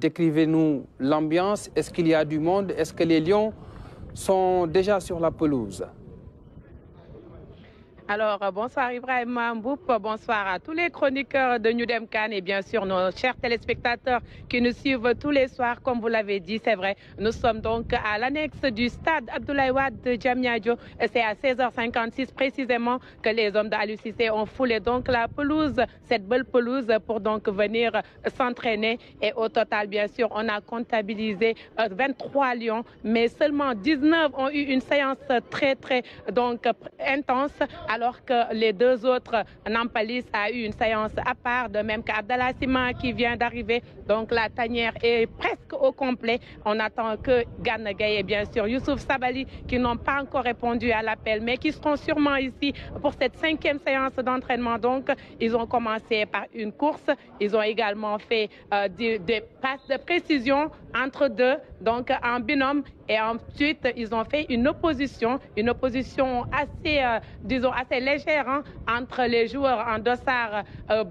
décrivez-nous l'ambiance. Est-ce qu'il y a du monde? Est-ce que les Lions sont déjà sur la pelouse? Alors, bonsoir Ibrahim Mboup, bonsoir à tous les chroniqueurs de Nudem Khan et bien sûr nos chers téléspectateurs qui nous suivent tous les soirs. Comme vous l'avez dit, c'est vrai, nous sommes donc à l'annexe du stade Abdoulaye Wade de Diamniadio. C'est à 16h56 précisément que les hommes d'Aliou Cissé ont foulé donc la pelouse, cette belle pelouse pour donc venir s'entraîner. Et au total, bien sûr, on a comptabilisé 23 Lions, mais seulement 19 ont eu une séance très donc intense, alors que les deux autres, Nampalis a eu une séance à part, de même qu'Abdallah Sima qui vient d'arriver. Donc la tanière est presque au complet. On attend que Gana Gueye et bien sûr Youssouf Sabali qui n'ont pas encore répondu à l'appel, mais qui seront sûrement ici pour cette 5e séance d'entraînement. Donc ils ont commencé par une course, ils ont également fait des passes de précision entre deux, donc en binôme. Et ensuite, ils ont fait une opposition assez, disons, assez légère hein, entre les joueurs en dossard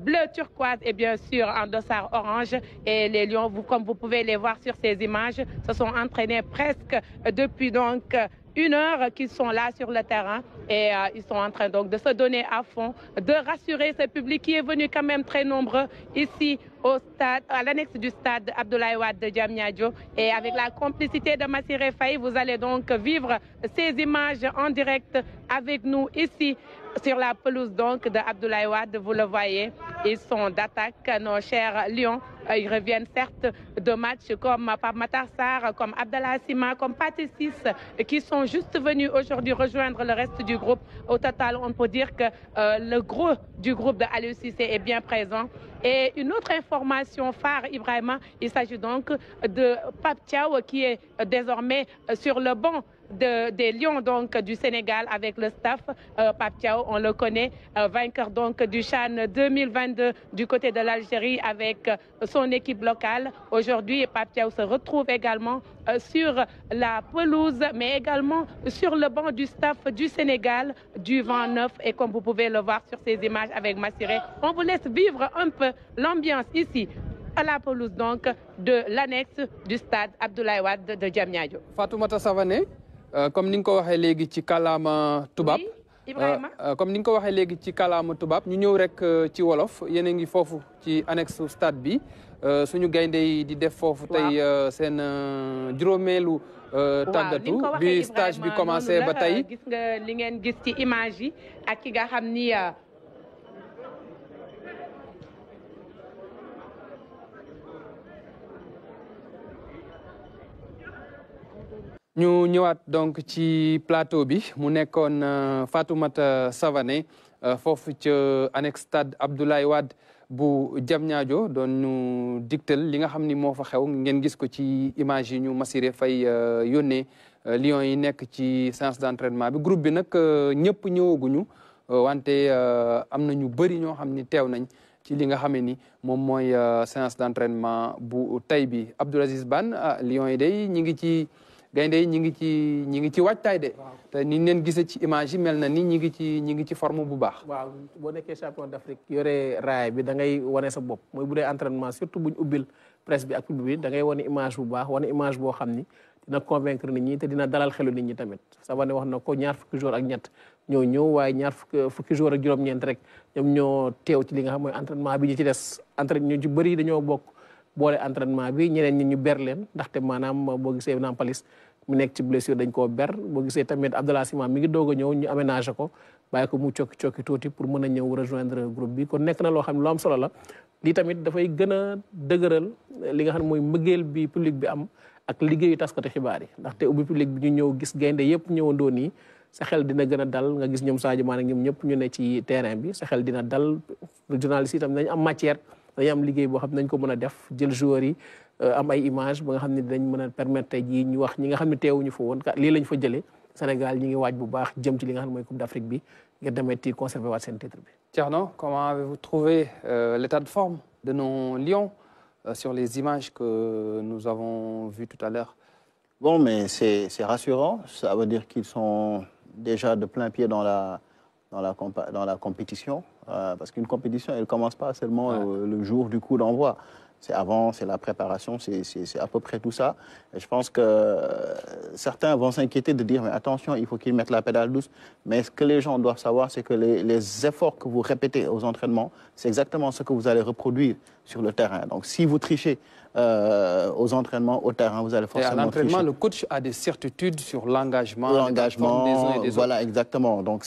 bleu turquoise et bien sûr en dossard orange. Et les Lions, comme vous pouvez les voir sur ces images, se sont entraînés presque depuis donc 1 heure qu'ils sont là sur le terrain et ils sont en train donc de se donner à fond, de rassurer ce public qui est venu quand même très nombreux ici au stade, à l'annexe du stade Abdoulaye Wade de Diamniadio. Et avec la complicité de Massiré Faye, vous allez donc vivre ces images en direct avec nous ici sur la pelouse donc de Abdoulaye Wade. Vous le voyez, ils sont d'attaque, nos chers Lions. Ils reviennent certes de matchs comme Pape Matar Sarr, comme Abdallah Sima, comme Pathé Ciss, qui sont juste venus aujourd'hui rejoindre le reste du groupe. Au total, on peut dire que le gros du groupe de Aliou Cissé est bien présent. Et une autre information phare, Ibrahima, il s'agit donc de Pape Thiaw qui est désormais sur le banc des Lions donc du Sénégal avec le staff. Pape Thiaw, on le connaît, vainqueur donc du CHAN 2022 du côté de l'Algérie avec son équipe locale. Aujourd'hui, Pape Thiaw se retrouve également sur la pelouse, mais également sur le banc du staff du Sénégal, du vent neuf. Et comme vous pouvez le voir sur ces images avec Massiré, on vous laisse vivre un peu l'ambiance ici à la pelouse donc de l'annexe du stade Abdoulaye Wade de Diamniadio. Fatoumata Savané, comme ni nga ko waxee léegi ci kàllaama tubaab. Oui, Ibrahima. Comme ni nga ko waxee léegi ci kàllaama tubaab ñu ñëw rek ci wolof yéen a ngi foofu ci annexe stade bi suñu gaynde yi di def foofu tey seen juróomeelu tàggatu bi stage bi commencé ba tey. Gis nga li ngeen gis ci image yi ak ki nga xam ni ñu ñëwaat donc ci plateau bi mu nekkoon Fatoumata Savané foofu ci annexe stade Abdoulaye Wade bu Diamniadio doon ñu digtal li nga xam ni moo fa xew ngeen gis ko ci image yi ñu Massiré Faye yónnee Lions yi nekk ci séance d'entraînement bi groupe bi nag ñëpp ñëwaguñu wante am na ñu bëri ñoo xam ni teew nañ ci li nga xam ni moom mooy séance d'entraînement bu tey bi Abdoul Aziz Ban Lions yi day ñi ngi ci gaynde yi ñi ngi ci waajtaay de te ni leen gisee ci image yi mel na ni ñi ngi ci forme bu baax. waaw boo nekkee champion d'Afrique yore raay bi da ngay wane sa bopp mooy bu dee entraînement surtout buñ ubbil presse bi ak public bi da ngay wane image bu baax wane image boo xam ni dina convaincre nit ñi te dina dalal xelu nit ñi tamit Savané wax na ko ñaar fukki jour ak ñett ñoo ñëw waaye ñaar fukki jour ak juróom-ñeent rek ñoom ñoo teew ci li nga xam mooy entraînement bi ñu ci des ñu ci bëri dañoo bokk boole entraînement bi ñeneen ñi ñu ber leen ndaxte maanaam boo gisee Nampalis mu nekk ci blessure dañ koo ber boo gisee tamit Abdallah Sima mi ngi doog a ñëw ñu aménagé ko bàyyi ko mu cokki tuuti pour mën a ñëw rejoindre groupe bi kon nekk na loo xam ne lu am solo la lii tamit dafay gën a dëgëral li nga xam ne mooy mbëggeel bi public bi am ak liggéeyu taskati xibaar yi ndaxte ubbi public bi ñu ñëw gis gaynde yëpp ñëwandoo nii sa xel dina gën a dal nga gis ñoom Sadio Mané ñoom ñëpp ñu ne ci terrain bi sa xel dina dal journaliste yi tam dañ am matière dañu am liggéey boo xam ne dañ ko mën a def jël joueurs yi am ay image ba nga xam ne dañ mën a permettre tey jii ñu wax ñi nga xam ne teewuñu fa woon lii lañ fa jëlee Sénégal ñi ngi waaj bu baax jëm ci li nga xam ne mooy Coupe d'Afrique bi ngir demee ci conserver waat seen titre bi. Thierno, comment avez-vous trouvé l'état de forme de nos Lions sur les images que nous avons vues tout à l'heure? Bon, mais c'est rassurant. Ça veut dire qu'ils sont déjà de plein pied dans la compétition. Parce qu'une compétition, elle ne commence pas seulement le jour du coup d'envoi. c'est avant, c'est la préparation, c'est à peu près tout ça. Et je pense que certains vont s'inquiéter de dire, mais attention, il faut qu'ils mettent la pédale douce. Mais ce que les gens doivent savoir, c'est que les efforts que vous répétez aux entraînements, c'est exactement ce que vous allez reproduire sur le terrain. Donc, si vous trichez aux entraînements, au terrain, vous allez forcément tricher. Et à l'entraînement, le coach a des certitudes sur l'engagement des uns et des autres. Voilà, exactement. Donc,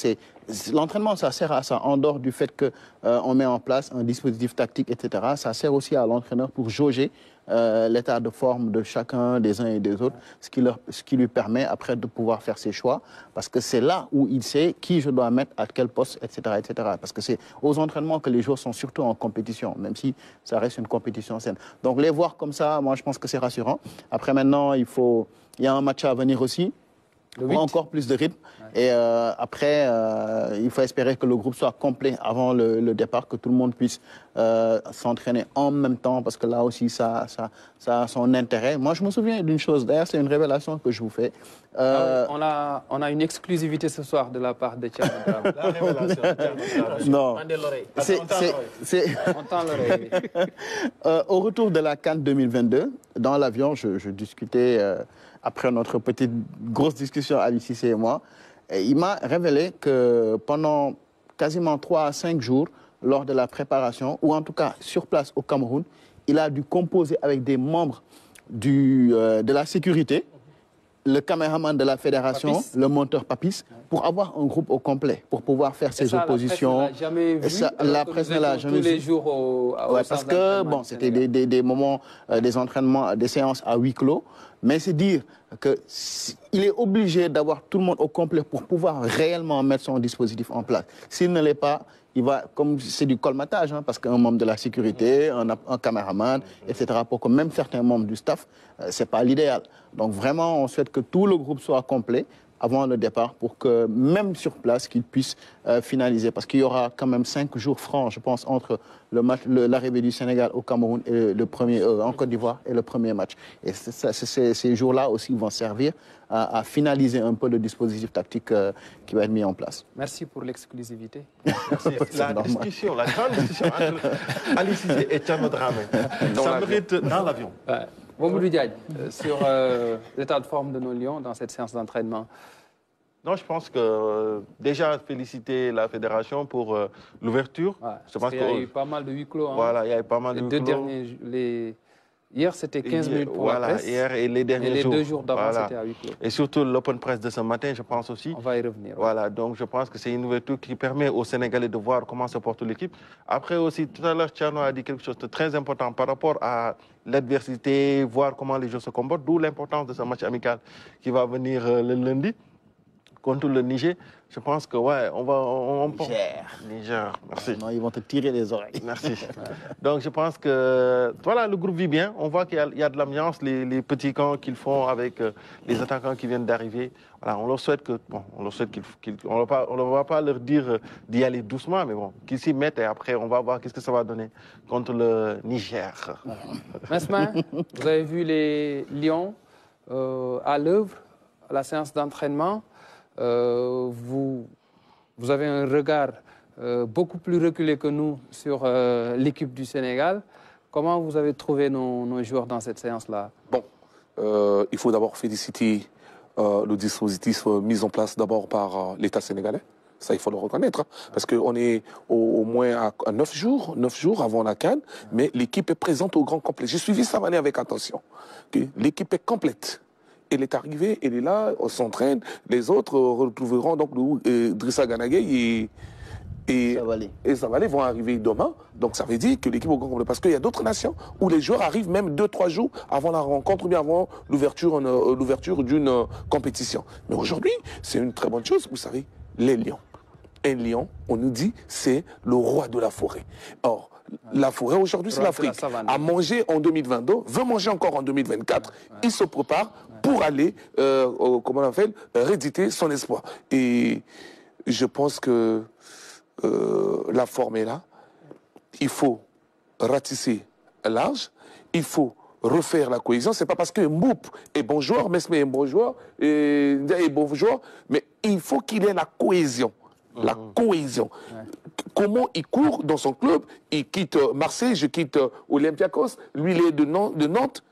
l'entraînement, ça sert à ça. En dehors du fait qu'on met en place un dispositif tactique, etc., ça sert aussi à l'entraîneur pour jauger l'état de forme de chacun, des uns et des autres, ce qui lui permet après de pouvoir faire ses choix, parce que c'est là où il sait qui je dois mettre à quel poste, etc., etc. Parce que c'est aux entraînements que les joueurs sont surtout en compétition, même si ça reste une compétition saine. Donc les voir comme ça, moi je pense que c'est rassurant. Après maintenant, il y a un match à venir aussi, pour encore plus de rythme. Et après, il faut espérer que le groupe soit complet avant le départ, que tout le monde puisse s'entraîner en même temps, parce que là aussi, ça a son intérêt. Moi, je me souviens d'une chose, d'ailleurs, c'est une révélation que je vous fais. On a une exclusivité ce soir de la part de Thierno Dramé. La révélation. Non. On tend l'oreille. Au retour de la CAN 2022, dans l'avion, je discutais, après notre petite grosse discussion, Ali Cissé et moi, et il m'a révélé que pendant quasiment 3 à 5 jours, lors de la préparation, ou en tout cas sur place au Cameroun, il a dû composer avec des membres de la sécurité, le caméraman de la fédération, Papis, le monteur Papis, pour avoir un groupe au complet, pour pouvoir faire ses oppositions. La presse ne l'a jamais vu. Tous les jours au parce que bon, c'était des moments, des entraînements, des séances à huis clos. Mais c'est dire qu'il est obligé d'avoir tout le monde au complet pour pouvoir réellement mettre son dispositif en place. S'il ne l'est pas, il va, comme c'est du colmatage, hein, parce qu'un membre de la sécurité, un caméraman, etc., pour que même certains membres du staff, ce n'est pas l'idéal. Donc vraiment, on souhaite que tout le groupe soit complet avant le départ pour que même sur place, qu'ils puissent finaliser. Parce qu'il y aura quand même 5 jours francs, je pense, entre l'arrivée du Sénégal au Cameroun et en Côte d'Ivoire et le premier match. Et ces jours-là aussi vont servir à finaliser un peu le dispositif tactique qui va être mis en place. Merci pour l'exclusivité. Merci. La grande discussion entre Ali Cissé et Thierno Dramé, ça mérite dans l'avion. Mamadou Diagne, sur l'état de forme de nos Lions dans cette séance d'entraînement. Non, je pense que déjà féliciter la fédération pour l'ouverture. Il y a eu pas mal de huis clos. Hein. Voilà, il y a eu pas mal de huis clos. Hier, c'était 15 minutes pour la presse. Hier et les derniers jours. Et les 2 jours d'avant, c'était à huis clos. Et surtout l'open press de ce matin, je pense aussi. On va y revenir. Voilà, donc je pense que c'est une ouverture qui permet aux Sénégalais de voir comment se porte l'équipe. Après aussi, tout à l'heure, Thierno a dit quelque chose de très important par rapport à l'adversité, voir comment les joueurs se comportent, d'où l'importance de ce match amical qui va venir le lundi contre le Niger. Je pense que, ouais, Niger, merci. Non, ils vont te tirer les oreilles. Merci. Donc, je pense que, voilà, le groupe vit bien. On voit qu'il y a de l'ambiance, les petits camps qu'ils font avec les attaquants qui viennent d'arriver. Voilà, on leur souhaite on ne va pas leur dire d'y aller doucement, mais bon, qu'ils s'y mettent et après, on va voir qu'est-ce que ça va donner contre le Niger. Mesmin, vous avez vu les Lions à l'œuvre, à la séance d'entraînement. Vous avez un regard beaucoup plus reculé que nous sur l'équipe du Sénégal. Comment vous avez trouvé nos joueurs dans cette séance-là? Bon, il faut d'abord féliciter le dispositif mis en place d'abord par l'État sénégalais. Ça, il faut le reconnaître, hein, parce qu'on est au moins à 9 jours avant la CAN, mais l'équipe est présente au grand complet. J'ai suivi Savané avec attention. Okay? L'équipe est complète. Elle est arrivée, elle est là, on s'entraîne. Les autres retrouveront donc Drissa Ganagay et Savalé vont arriver demain. Donc ça veut dire que l'équipe au grand complet. Parce qu'il y a d'autres nations où les joueurs arrivent même 2-3 jours avant la rencontre ou bien avant l'ouverture d'une compétition. Mais aujourd'hui, c'est une très bonne chose, vous savez, les lions. Un lion, on nous dit, c'est le roi de la forêt. Or, la forêt aujourd'hui, c'est l'Afrique. A mangé en 2022, veut manger encore en 2024. Il se prépare pour aller, comment on appelle, rééditer son espoir. Et je pense que la forme est là. Il faut ratisser large. Il faut refaire la cohésion. C'est pas parce que Mboup est bon joueur, Mesme est bon joueur, et bon joueur, mais il faut qu'il ait la cohésion. La cohésion. Comment il court dans son club, il quitte Marseille, je quitte Olympiakos, lui il est de Nantes.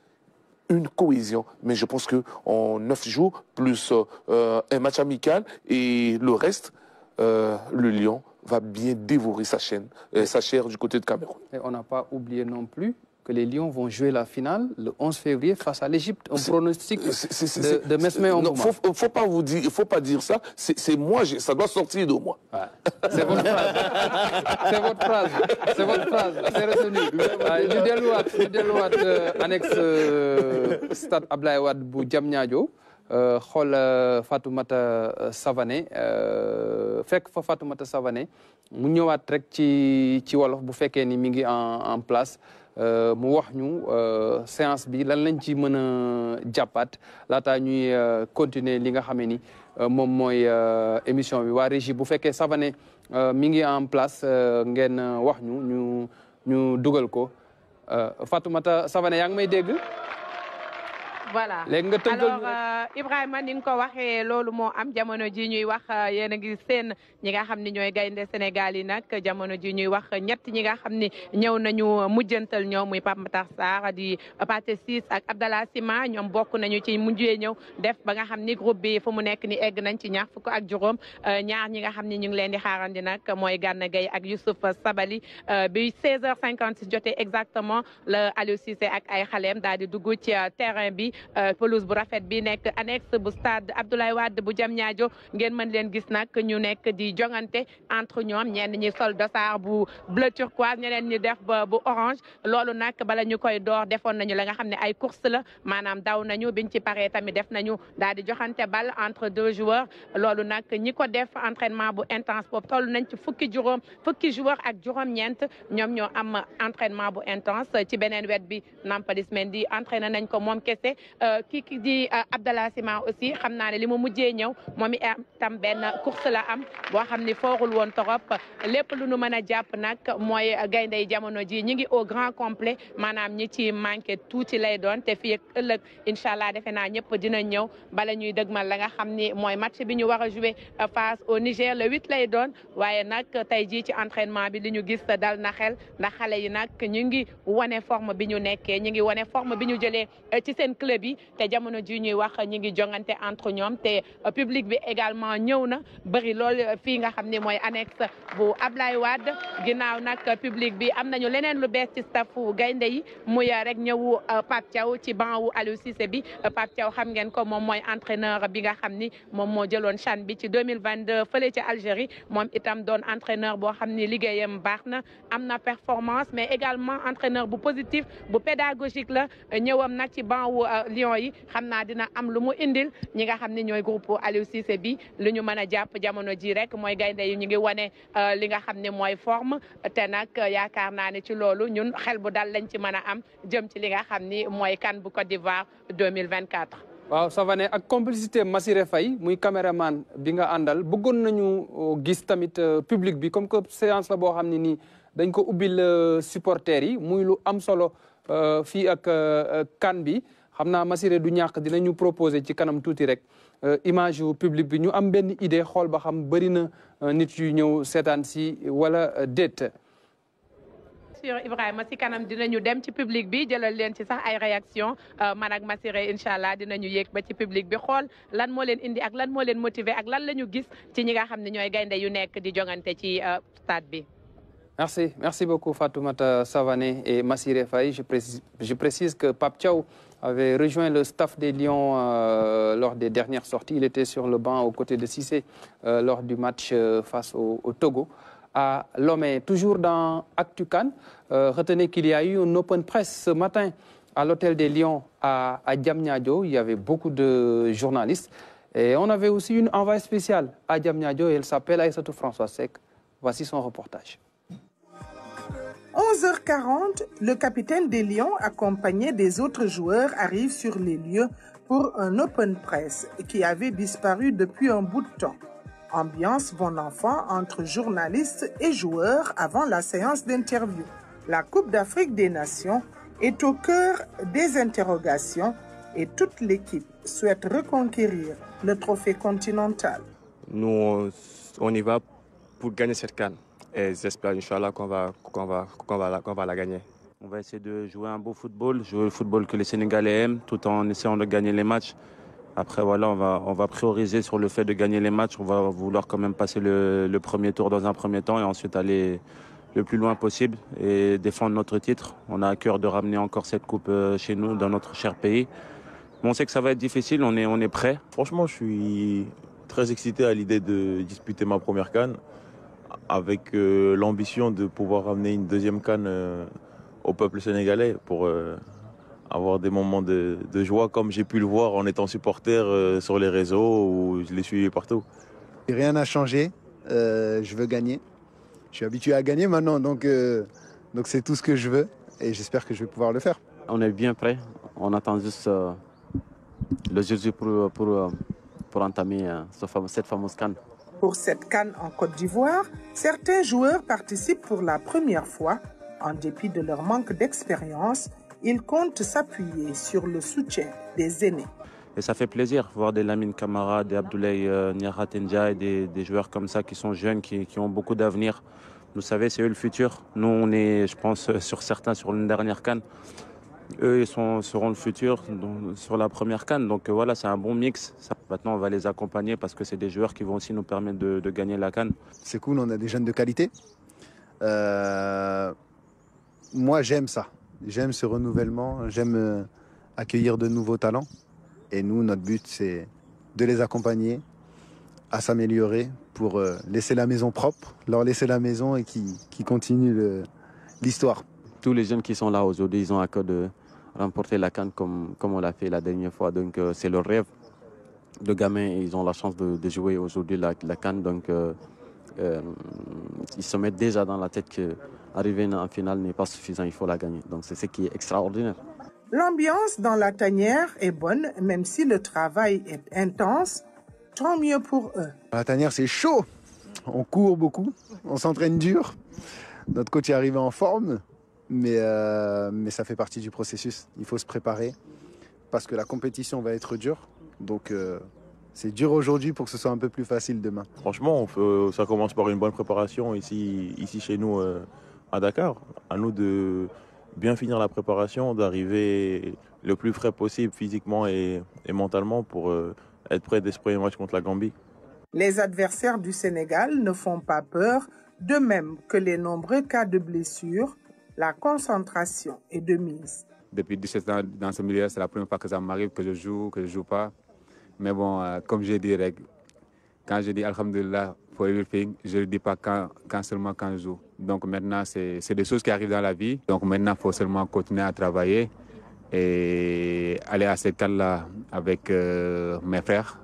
Une cohésion. Mais je pense qu'en 9 jours, plus un match amical et le reste, le Lion va bien dévorer sa chair du côté de Cameroun. Et on n'a pas oublié non plus que les Lions vont jouer la finale le 11 février face à l'Égypte. Un pronostic de Mesme Non, faut pas dire ça. C'est moi, ça doit sortir de moi. Ouais. C'est votre phrase. C'est votre phrase. C'est votre phrase. C'est retenu. ñu delluwaat annexe stade Abdoulaye Wade bu Diamniadio xool Fatoumata Savané fekk fa Fatoumata Savané mu ñëwaat rek ci wolof bu fekkee ni mi ngi en place. mu wax ñu séance bi lan lañ ci mën a jàppaat laataa ñuy continuer li nga xam ni moom mooy émission bi waa régie bu fekkee Savané mi ngi en place ngeen wax ñu dugal ko Fatoumata Savané yaa ngi may dégg. Voilà alors Ibrahima ni nga ko waxee loolu moo am jamono ji ñuy wax yéen a ngi seen ñi nga xam ni ñooy gaynde Sénégal yi nag jamono ji ñuy wax ñett ñi nga xam ni ñëw nañu mujjantal ñoom muy Pape Matar Sarr di Pathé Ciss ak Abdallah Sima ñoom bokk nañu ci mujjee ñëw def ba nga xam ni groupe bi fu mu nekk ni egg nañ ci ñaar fukk ak juróom ñaar ñi nga xam ni ñu ngi leen di xaarandi nag mooy Gana Gueye ak Youssouf Sabali bi 16h56 jotee exactement la Aliou Cissé ak ay xaleem daal di dugg ci terrain bi pelouse bu rafet bi nekk annexe bu stade Abdoulaye Wade bu Diamniadio ngeen mën leen gis nag ñu nekk di jongante entre ñoom ñenn ñi sol dossard bu bleu turquoise ñeneen ñi def bu orange loolu nag bala ñu koy door defoon nañu la nga xam ne ay course la maanaam daw nañu biñ ci paree tamit def nañu daal di joxante bal entre deux joueurs loolu nag ñi ko def entraînement bu intense boobu toll nañ ci fukki joueurs ak juróom-ñeent ñoom ñoo am entraînement bu intense ci beneen wet bi Nampalys Mendy entraîné nañ ko moom kese kii di Abdallah Sima aussi xam naa ne li mu mujjee ñëw moom itam benn course la am boo xam ni foorul woon torop lépp lu nu mën a jàpp nag mooy gaynde yi jamono ji ñi ngi au grand complet maanaam ñi ci manqué tuuti lay doon te fii ak ëllëg incha allah defe naa ñëpp dina ñëw bala ñuy dëgmal la nga xam ni mooy match bi ñu war a jouer face au Niger le 8 lay doon waaye nag tey jii ci entraînement bi li ñu gis dal na xel ndax xale yi nag ñu ngi wane forme bi ñu nekkee ñu ngi wane forme bi ñu jëlee ci seen club yi te jamono ji ñuy wax ñi ngi jongante entre ñoom te public bi également ñëw na bëri lool fii nga xam ne mooy annexe bu Abdoulaye Wade ginnaaw nag public bi am nañu leneen lu bees ci staffu gaynde yi muy rek ñëwu Pape Thiaw ci banc wu Aliou Cissé bi Pape Thiaw xam ngeen ko moom mooy entraîneur bi nga xam ni moom moo jëloon CHAN bi ci 2022 fële ci Algérie moom itam doon entraîneur boo xam ni liggéeyam baax na am na performance mais également entraîneur bu positif bu pédagogique la ñëwam nag ci banc wu Lions yi xam naa dina am lu mu indil ñi nga xam ne ñooy groupe Aliou Cissé bi lu ñu mën a jàpp jamono ji rek mooy gaynde yi ñu ngi wane li nga xam ne mooy forme te nag yaakaar naa ne ci loolu ñun xel bu dal lañ ci mën a am jëm ci li nga xam ni mooy CAN bu Côte d'Ivoire 2024. waaw Savané ak complicité Massiré Faye muy caméraman bi nga àndal bëggoon nañu gis tamit public bi comme que séance la boo xam ne nii dañ ko ubbil supporters yi muy lu am solo fii ak CAN bi xam naa Massiré du ñàkk dinañu proposer ci kanam tuuti rek image yu public bi ñu am benn idée xool ba xam bëri na nit yu ñëw seetaan si wala déet. sur Ibrahima si kanam dinañu dem ci public bi jëlal leen ci sax ay réaction man ak Massiré incha allah dinañu yéeg ba ci public bi xool lan moo leen indi ak lan moo leen motiver ak lan la ñu gis ci ñi nga xam ne ñooy gaynde yu nekk di jongante ci stade bi. Merci beaucoup Fatoumata Savané et Massiré Faye. Je précise que Pape Thiaw avait rejoint le staff des Lions lors des dernières sorties. Il était sur le banc aux côtés de Cissé lors du match face au Togo à Lomé. Toujours dans ActuCAN, retenez qu'il y a eu un open press ce matin à l'hôtel des Lions à Diamniadio. Il y avait beaucoup de journalistes. Et on avait aussi une envoyée spéciale à Diamniadio. Elle s'appelle Aïssatou François Seck. Voici son reportage. 11h40, le capitaine des Lions, accompagné des autres joueurs, arrive sur les lieux pour un open press qui avait disparu depuis un bout de temps. Ambiance bon enfant entre journalistes et joueurs avant la séance d'interview. La Coupe d'Afrique des Nations est au cœur des interrogations et toute l'équipe souhaite reconquérir le trophée continental. Nous, on y va pour gagner cette CAN. Et j'espère, Inch'Allah, qu'on va la gagner. On va essayer de jouer un beau football, jouer le football que les Sénégalais aiment, tout en essayant de gagner les matchs. Après, voilà, on va prioriser sur le fait de gagner les matchs. On va vouloir quand même passer le premier tour dans un premier temps et ensuite aller le plus loin possible et défendre notre titre. On a à cœur de ramener encore cette coupe chez nous, dans notre cher pays. Mais on sait que ça va être difficile, on est prêt. Franchement, je suis très excité à l'idée de disputer ma première CAN avec l'ambition de pouvoir ramener une deuxième CAN au peuple sénégalais pour avoir des moments de joie comme j'ai pu le voir en étant supporter sur les réseaux où je les suis partout. Rien n'a changé, je veux gagner. Je suis habitué à gagner maintenant, donc c'est tout ce que je veux et j'espère que je vais pouvoir le faire. On est bien prêt, on attend juste le jeudi pour entamer cette fameuse CAN. Pour cette CAN en Côte d'Ivoire, certains joueurs participent pour la première fois. En dépit de leur manque d'expérience, ils comptent s'appuyer sur le soutien des aînés. Et ça fait plaisir voir des Lamine Camara, des Abdoulaye Niakhaté Ndiaye, des joueurs comme ça qui sont jeunes, qui ont beaucoup d'avenir. Vous savez, c'est eux le futur. Nous, on est, je pense, sur certains sur une dernière CAN. Eux, ils seront le futur sur la première CAN. Donc voilà, c'est un bon mix. Maintenant, on va les accompagner parce que c'est des joueurs qui vont aussi nous permettre de gagner la CAN. C'est cool, on a des jeunes de qualité. Moi, j'aime ça. J'aime ce renouvellement. J'aime accueillir de nouveaux talents. Et nous, notre but, c'est de les accompagner à s'améliorer pour laisser la maison propre, leur laisser la maison et qui continuent l'histoire. Tous les jeunes qui sont là aujourd'hui, ils ont à cœur de remporter la CAN comme on l'a fait la dernière fois. Donc c'est leur rêve de gamin et ils ont la chance de jouer aujourd'hui la CAN. Donc ils se mettent déjà dans la tête qu'arriver en finale n'est pas suffisant, il faut la gagner. Donc c'est ce qui est extraordinaire. L'ambiance dans la tanière est bonne, même si le travail est intense. Tant mieux pour eux. La tanière, c'est chaud. On court beaucoup, on s'entraîne dur. Notre coach est arrivé en forme, mais ça fait partie du processus. Il faut se préparer parce que la compétition va être dure. Donc c'est dur aujourd'hui pour que ce soit un peu plus facile demain. Franchement, ça commence par une bonne préparation ici chez nous à Dakar. À nous de bien finir la préparation, d'arriver le plus frais possible physiquement et mentalement pour être prêt dès ce premier match contre la Gambie. Les adversaires du Sénégal ne font pas peur, de même que les nombreux cas de blessures. La concentration est de mise. Depuis 17 ans dans ce milieu, c'est la première fois que ça m'arrive, que je joue pas. Mais bon, comme j'ai dit, quand je dis Alhamdulillah for everything, je ne le dis pas seulement quand je joue. Donc maintenant, c'est des choses qui arrivent dans la vie. Donc maintenant, il faut seulement continuer à travailler et aller à cette CAN-là avec mes frères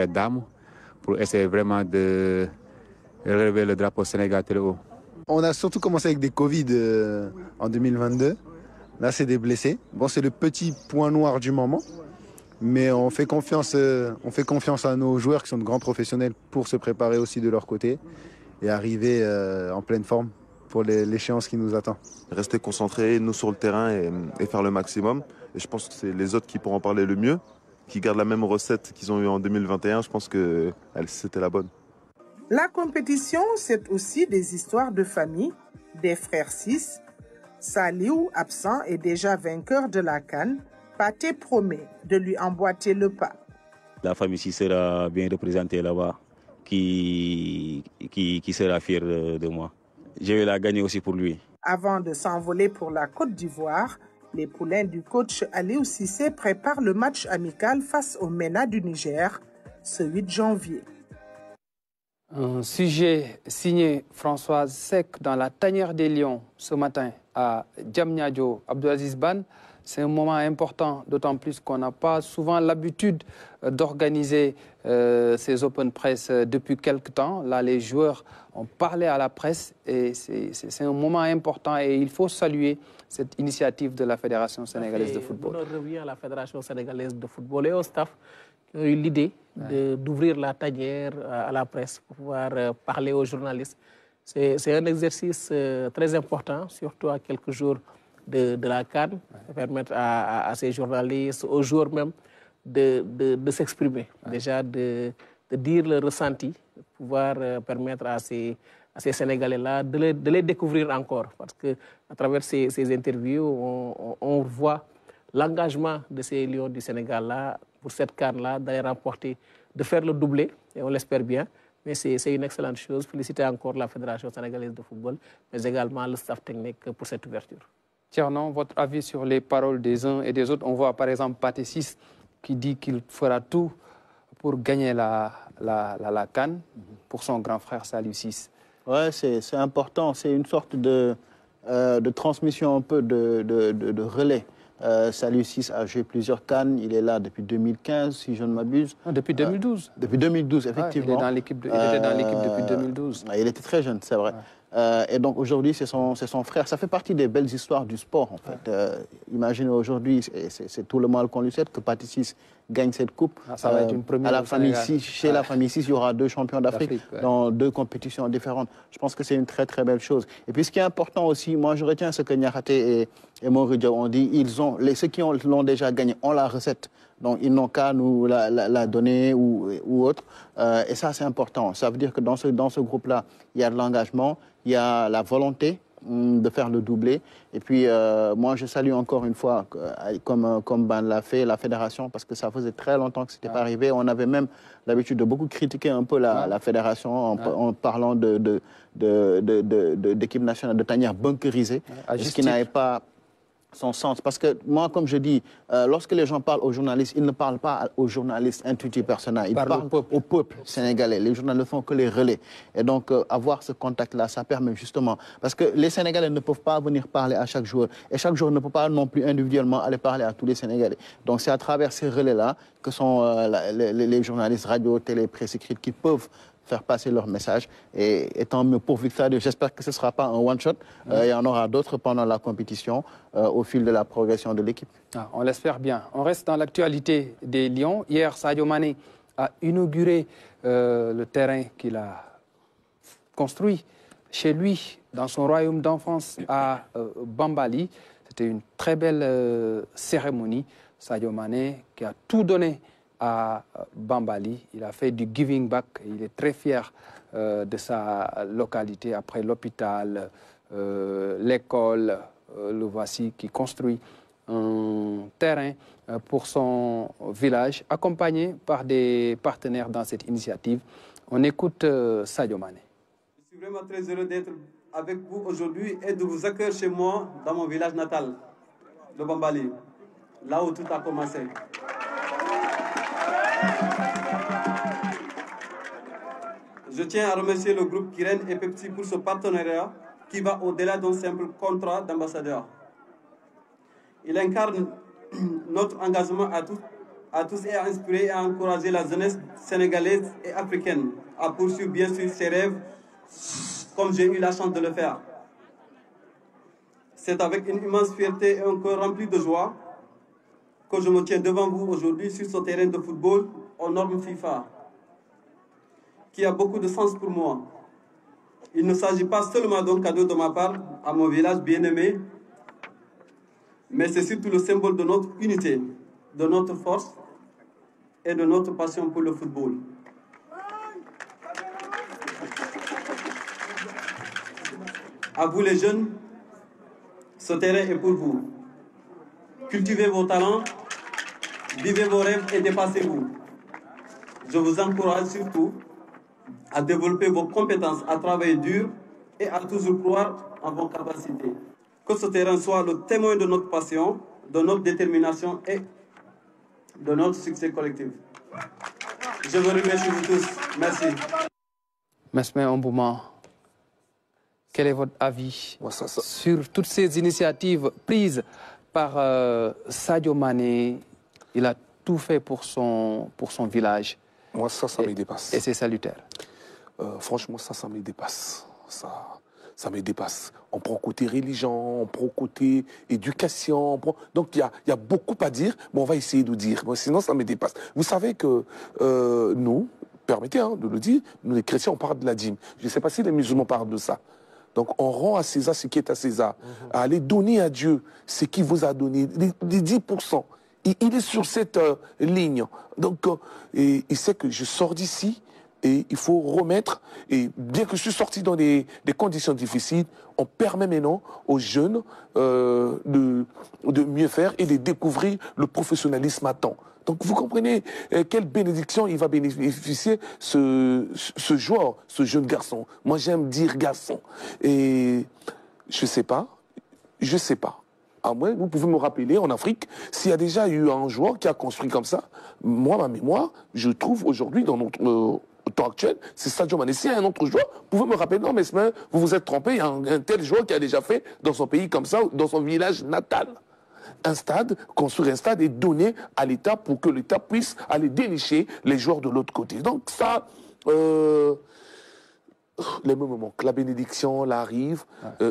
d'âme, pour essayer vraiment de relever le drapeau Sénégal très haut. On a surtout commencé avec des Covid en 2022. Là, c'est des blessés. Bon, c'est le petit point noir du moment. Mais on fait confiance à nos joueurs qui sont de grands professionnels pour se préparer aussi de leur côté et arriver en pleine forme pour l'échéance qui nous attend. Rester concentrés, nous sur le terrain et faire le maximum. Et je pense que c'est les autres qui pourront parler le mieux, qui gardent la même recette qu'ils ont eue en 2021. Je pense que c'était la bonne. La compétition, c'est aussi des histoires de famille, des frères 6. Saliou, absent, est déjà vainqueur de la CAN. Pathé promet de lui emboîter le pas. La famille ici sera bien représentée là-bas, qui sera fière de moi. Je vais la gagner aussi pour lui. Avant de s'envoler pour la Côte d'Ivoire, les poulains du coach Aliou Cissé préparent le match amical face au MENA du Niger ce 8 janvier. Un sujet signé Françoise Seck dans la tanière des Lions ce matin à Diamniadio, Abdelaziz Ban. C'est un moment important, d'autant plus qu'on n'a pas souvent l'habitude d'organiser ces open press depuis quelque temps. Là, les joueurs ont parlé à la presse et c'est un moment important et il faut saluer cette initiative de la Fédération sénégalaise de football. On revient à la Fédération sénégalaise de football et au staff qui ont eu l'idée d'ouvrir la tanière à la presse pour pouvoir parler aux journalistes. C'est un exercice très important, surtout à quelques jours de la CAN, permettre à ces journalistes, aux joueurs même, de s'exprimer, déjà de dire le ressenti pouvoir permettre à ces Sénégalais-là de les découvrir encore. Parce qu'à travers ces interviews, on voit l'engagement de ces Lions du Sénégal-là pour cette CAN-là d'aller remporter, de faire le doublé, et on l'espère bien. Mais c'est une excellente chose. Féliciter encore la Fédération sénégalaise de football, mais également le staff technique pour cette ouverture. Tiernan, votre avis sur les paroles des uns et des autres? On voit par exemple Pathé Ciss qui dit qu'il fera tout pour gagner la CAN pour son grand frère Saliou Ciss. Oui, c'est important. C'est une sorte de transmission un peu de relais. Saliou Ciss a joué plusieurs CAN. Il est là depuis 2015, si je ne m'abuse. Depuis 2012. Depuis 2012, effectivement. Il était dans l'équipe depuis 2012. Il était très jeune, c'est vrai. Et donc aujourd'hui, c'est son frère. Ça fait partie des belles histoires du sport, en fait. Imaginez aujourd'hui, c'est tout le mal qu'on lui souhaite, que Pathé Ciss gagne cette coupe. Ça va être une première à la famille Ciss, chez la famille Ciss, il y aura 2 champions d'Afrique dans 2 compétitions différentes. Je pense que c'est une très très belle chose. Et puis ce qui est important aussi, moi je retiens ce que Niakhaté et Moridio ont dit, ceux qui l'ont déjà gagné ont la recette. Donc, ils n'ont qu'à nous la donner ou autre. Et ça, c'est important. Ça veut dire que dans ce groupe-là, il y a de l'engagement, il y a la volonté de faire le doublé. Et puis, moi, je salue encore une fois, comme Ben l'a fait, la fédération, parce que ça faisait très longtemps que ce n'était pas arrivé. On avait même l'habitude de beaucoup critiquer un peu la fédération en parlant d'équipe nationale de tanière bunkerisée, ce qui n'avait pas son sens. Parce que moi, comme je dis, lorsque les gens parlent aux journalistes, ils ne parlent pas aux journalistes intuitifs personnels, ils parlent au peuple sénégalais. Les journalistes ne font que les relais. Et donc, avoir ce contact-là, ça permet justement... Parce que les Sénégalais ne peuvent pas venir parler à chaque joueur. Et chaque joueur ne peut pas non plus individuellement aller parler à tous les Sénégalais. Donc, c'est à travers ces relais-là que sont les journalistes radio, télé, presse écrite qui peuvent faire passer leur message. Et tant mieux pour Victor. J'espère que ce ne sera pas un one-shot. Il y en aura d'autres pendant la compétition au fil de la progression de l'équipe. On l'espère bien. On reste dans l'actualité des Lions. Hier, Sadio Mané a inauguré le terrain qu'il a construit chez lui, dans son royaume d'enfance à Bambali. C'était une très belle cérémonie. Sadio Mané qui a tout donné à Bambali. Il a fait du giving back. Il est très fier de sa localité après l'hôpital, l'école. Le voici qui construit un terrain pour son village, accompagné par des partenaires dans cette initiative. On écoute Sadio Mané. Je suis vraiment très heureux d'être avec vous aujourd'hui et de vous accueillir chez moi dans mon village natal, le Bambali, là où tout a commencé. Je tiens à remercier le groupe Kiren et Pepsi pour ce partenariat qui va au-delà d'un simple contrat d'ambassadeur. Il incarne notre engagement à tous et à inspirer et à encourager la jeunesse sénégalaise et africaine à poursuivre bien sûr ses rêves comme j'ai eu la chance de le faire. C'est avec une immense fierté et un cœur rempli de joie que je me tiens devant vous aujourd'hui sur ce terrain de football aux normes FIFA, qui a beaucoup de sens pour moi. Il ne s'agit pas seulement d'un cadeau de ma part à mon village bien-aimé, mais c'est surtout le symbole de notre unité, de notre force et de notre passion pour le football. À vous les jeunes, ce terrain est pour vous. Cultivez vos talents, vivez vos rêves et dépassez-vous. Je vous encourage surtout à développer vos compétences, à travailler dur et à toujours croire en vos capacités. Que ce terrain soit le témoin de notre passion, de notre détermination et de notre succès collectif. Je vous remercie vous tous. Merci. Mesme Mbouma, quel est votre avis sur toutes ces initiatives prises par Sadio Mané? Il a tout fait pour son village. Moi, ça me dépasse. Et c'est salutaire. Franchement, ça me dépasse. Ça me dépasse. On prend côté religion, on prend côté éducation. Donc, il y a beaucoup à dire, mais on va essayer de dire. Bon, sinon, ça me dépasse. Vous savez que nous, permettez de le dire, nous les chrétiens, on parle de la dîme. Je ne sais pas si les musulmans parlent de ça. Donc, on rend à César ce qui est à César. Allez donner à Dieu ce qu'il vous a donné, les 10%. Il est sur cette ligne. Donc, il sait que je sors d'ici Et il faut remettre, et bien que je suis sorti dans des conditions difficiles, on permet maintenant aux jeunes de mieux faire et de découvrir le professionnalisme à temps. Donc vous comprenez quelle bénédiction il va bénéficier ce joueur, ce jeune garçon. Moi j'aime dire garçon. Et je sais pas. À moins, vous pouvez me rappeler en Afrique, s'il y a déjà eu un joueur qui a construit comme ça, moi, ma mémoire, je trouve aujourd'hui dans notre temps actuel, c'est Sadio Mané. S'il y a un autre joueur, vous pouvez me rappeler, non mais vous vous êtes trompé, il y a un tel joueur qui a déjà fait dans son pays comme ça, dans son village natal. Un stade, construire un stade et donner à l'État pour que l'État puisse aller dénicher les joueurs de l'autre côté. Donc ça, les mêmes moments que la bénédiction l'arrive,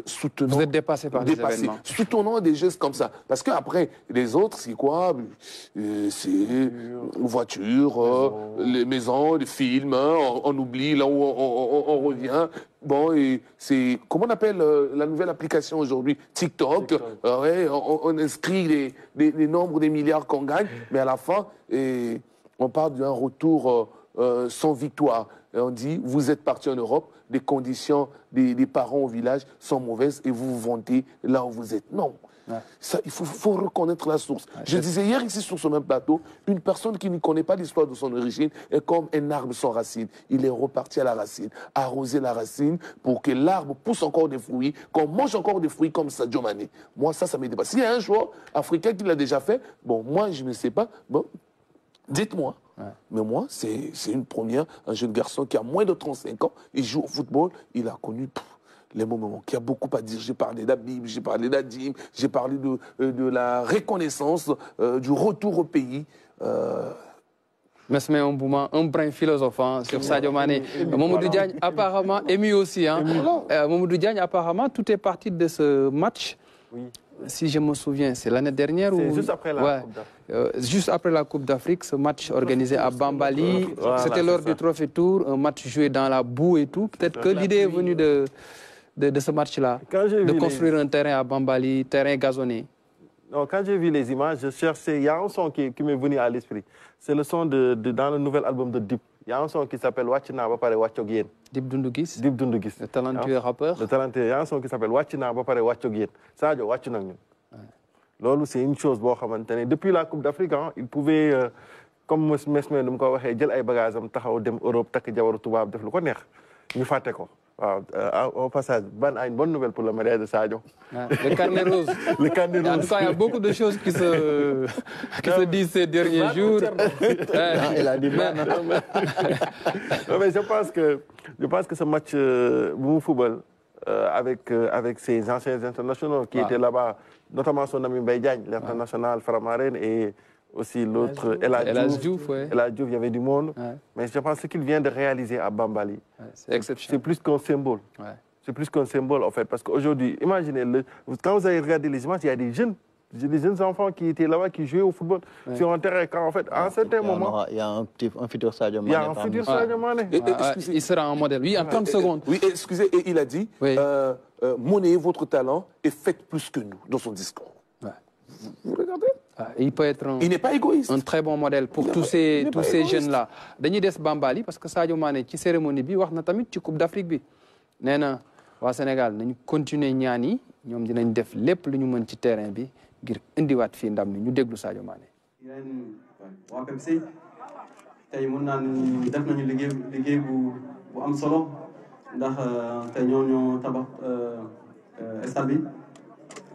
soutenons. Vous êtes dépassé par des événements. Soutenons des gestes comme ça. Parce qu'après, les autres, c'est quoi? C'est voitures, les maisons, les films, hein, on oublie, là où on revient. Bon, et c'est, comment on appelle la nouvelle application aujourd'hui? TikTok. Ouais, on inscrit les nombres des milliards qu'on gagne, mais à la fin, on parle d'un retour sans victoire. Et on dit, vous êtes parti en Europe, les conditions des parents au village sont mauvaises et vous vous vantez là où vous êtes. Non. Ouais. Ça, il faut reconnaître la source. Ouais, je disais hier ici sur ce même plateau, une personne qui ne connaît pas l'histoire de son origine est comme un arbre sans racine. Il est reparti à la racine, arroser la racine pour que l'arbre pousse encore des fruits, qu'on mange encore des fruits comme Sadio Mané. Moi, ça me dépasse. S'il y a un joueur africain qui l'a déjà fait, bon, moi, je ne sais pas. Bon, dites-moi. Ouais. Mais moi, c'est une première, un jeune garçon qui a moins de 35 ans, il joue au football, il a connu les moments qui a beaucoup à dire. J'ai parlé d'Abib, j'ai parlé d'Adim, j'ai parlé de la reconnaissance, du retour au pays. Mais c'est un brin philosophant sur Sadio Mané. Mamadou Diagne, apparemment, ému aussi. Hein. Mamadou Diagne, apparemment, tout est parti de ce match. Oui. Si je me souviens, c'est l'année dernière ou juste après la Coupe d'Afrique. Juste après la Coupe d'Afrique, ce match organisé à Bambali, voilà, c'était lors du Trophée Tour, un match joué dans la boue et tout. Peut-être que l'idée est venue de ce match-là, de construire un terrain à Bambali, terrain gazonné. Non, quand j'ai vu les images, je cherchais, il y a un son qui m'est venu à l'esprit. C'est le son dans le nouvel album de Dip. Il y a un son qui s'appelle Wachina Bapare Wachogien. Dip Doundouguis. Dip Doundouguis. Le talentueux rappeur. Le talentueux. Il y a un son qui s'appelle Wachina Bapare Wachogien. Ça, je Wachina. Lolo, c'est une chose, depuis la Coupe d'Afrique, hein, il pouvait, comme Mesme nous avons dit, jël ay bagages am taxaw dem Europe tak jabaru tubaab def lu ko neex ñu faté ko. Au passage, une bonne nouvelle pour le mariage de Sadio. Le carnet rose. Le carnet rose. En tout cas, il y a beaucoup de choses qui se disent ces derniers jours. Il a dit mais je pense que ce match de football avec ses anciens internationaux qui étaient là-bas, notamment son ami Mbaye Diagne, l'international Faramaren, et aussi l'autre, El Hadj Diouf, il y avait du monde. Ouais. Mais je pense que ce qu'il vient de réaliser à Bambali, c'est plus qu'un symbole. Ouais. C'est plus qu'un symbole, en fait. Parce qu'aujourd'hui, imaginez, quand vous avez regardé les images, il y a des jeunes enfants qui étaient là-bas, qui jouaient au football sur un terrain. Quand, en fait, à un certain moment... Il y a un futur Sadio Mané. Il y a un futur Sadio Mané. Il sera un modèle. Oui, en 30 secondes. Oui, excusez, et il a dit, monnayez votre talent et faites plus que nous, dans son discours. Ouais. Vous regardez? Il peut être il n'est pas égoïste. Un très bon modèle pour tous ces jeunes-là. Dañuy des Bambali parce que Sadio Mané ci cérémonie bi wax na tamit ci Coupe d'Afrique bi. Néna wa Sénégal nañu continuer ñaan yi ñom dinañ def lépp lu ñu mën ci terrain bi ngir indiwaat fi ndam ni ñu déglu Sadio Mané. Wa Pepsi tay mën naan def nañu liggéey bu am solo ndax tay ñoo tabax stade bi.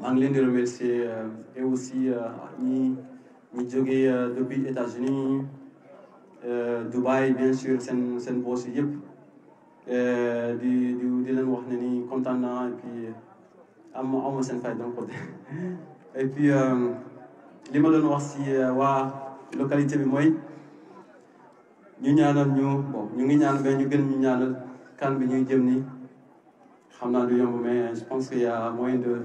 Je voulais remercier et aussi ñi jógee depuis États-Unis, Dubaï bien sûr seen boss yëpp di leen wax ne ni kontaan naa et puis am seen fay donc et puis li ma doon wax si waa localité bi mooy ñu ñaanal ñu ngi ñaan mais ñu gën ñu ñaanal kan bi ñuy jëm ni xam naa du yomb mais je pense qu'il y a moyen de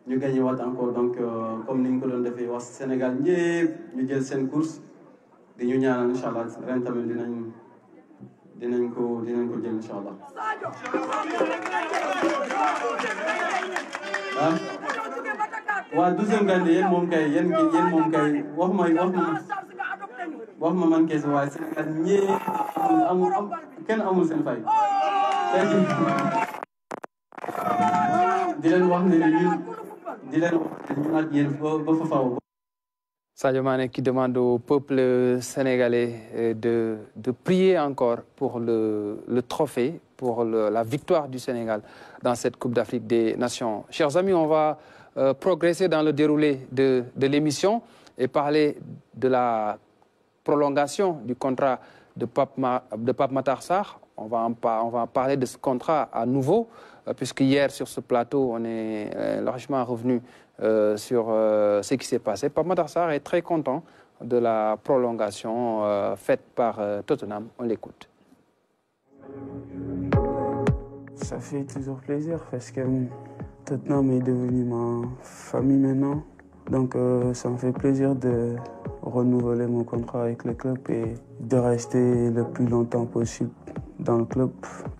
ñu gagné waat encore donc comme ni ñu ko doon defee wax Sénégal ñëpp ñu jël seen course di ñu ñaanal incha allah ren tamit dinañ ko jël incha allah. waa 12e gaynde yéen moom kay wax ma wax ma man kese waaye Sénégal ñëpp kenn amul seen fay di leen wax ne ñun di leen wax ne ñun ak yéen ba fa faw. Sadio Mané qui demande au peuple sénégalais de prier encore pour le trophée, pour la victoire du Sénégal dans cette Coupe d'Afrique des Nations. Chers amis, on va progresser dans le déroulé de l'émission et parler de la prolongation du contrat de Pape Matar Sarr. On va parler de ce contrat à nouveau, puisque hier sur ce plateau, on est largement revenu sur ce qui s'est passé. Pape Matar Sarr est très content de la prolongation faite par Tottenham. On l'écoute. Ça fait toujours plaisir parce que Tottenham est devenu ma famille maintenant. Donc ça me fait plaisir de renouveler mon contrat avec le club et de rester le plus longtemps possible dans le club,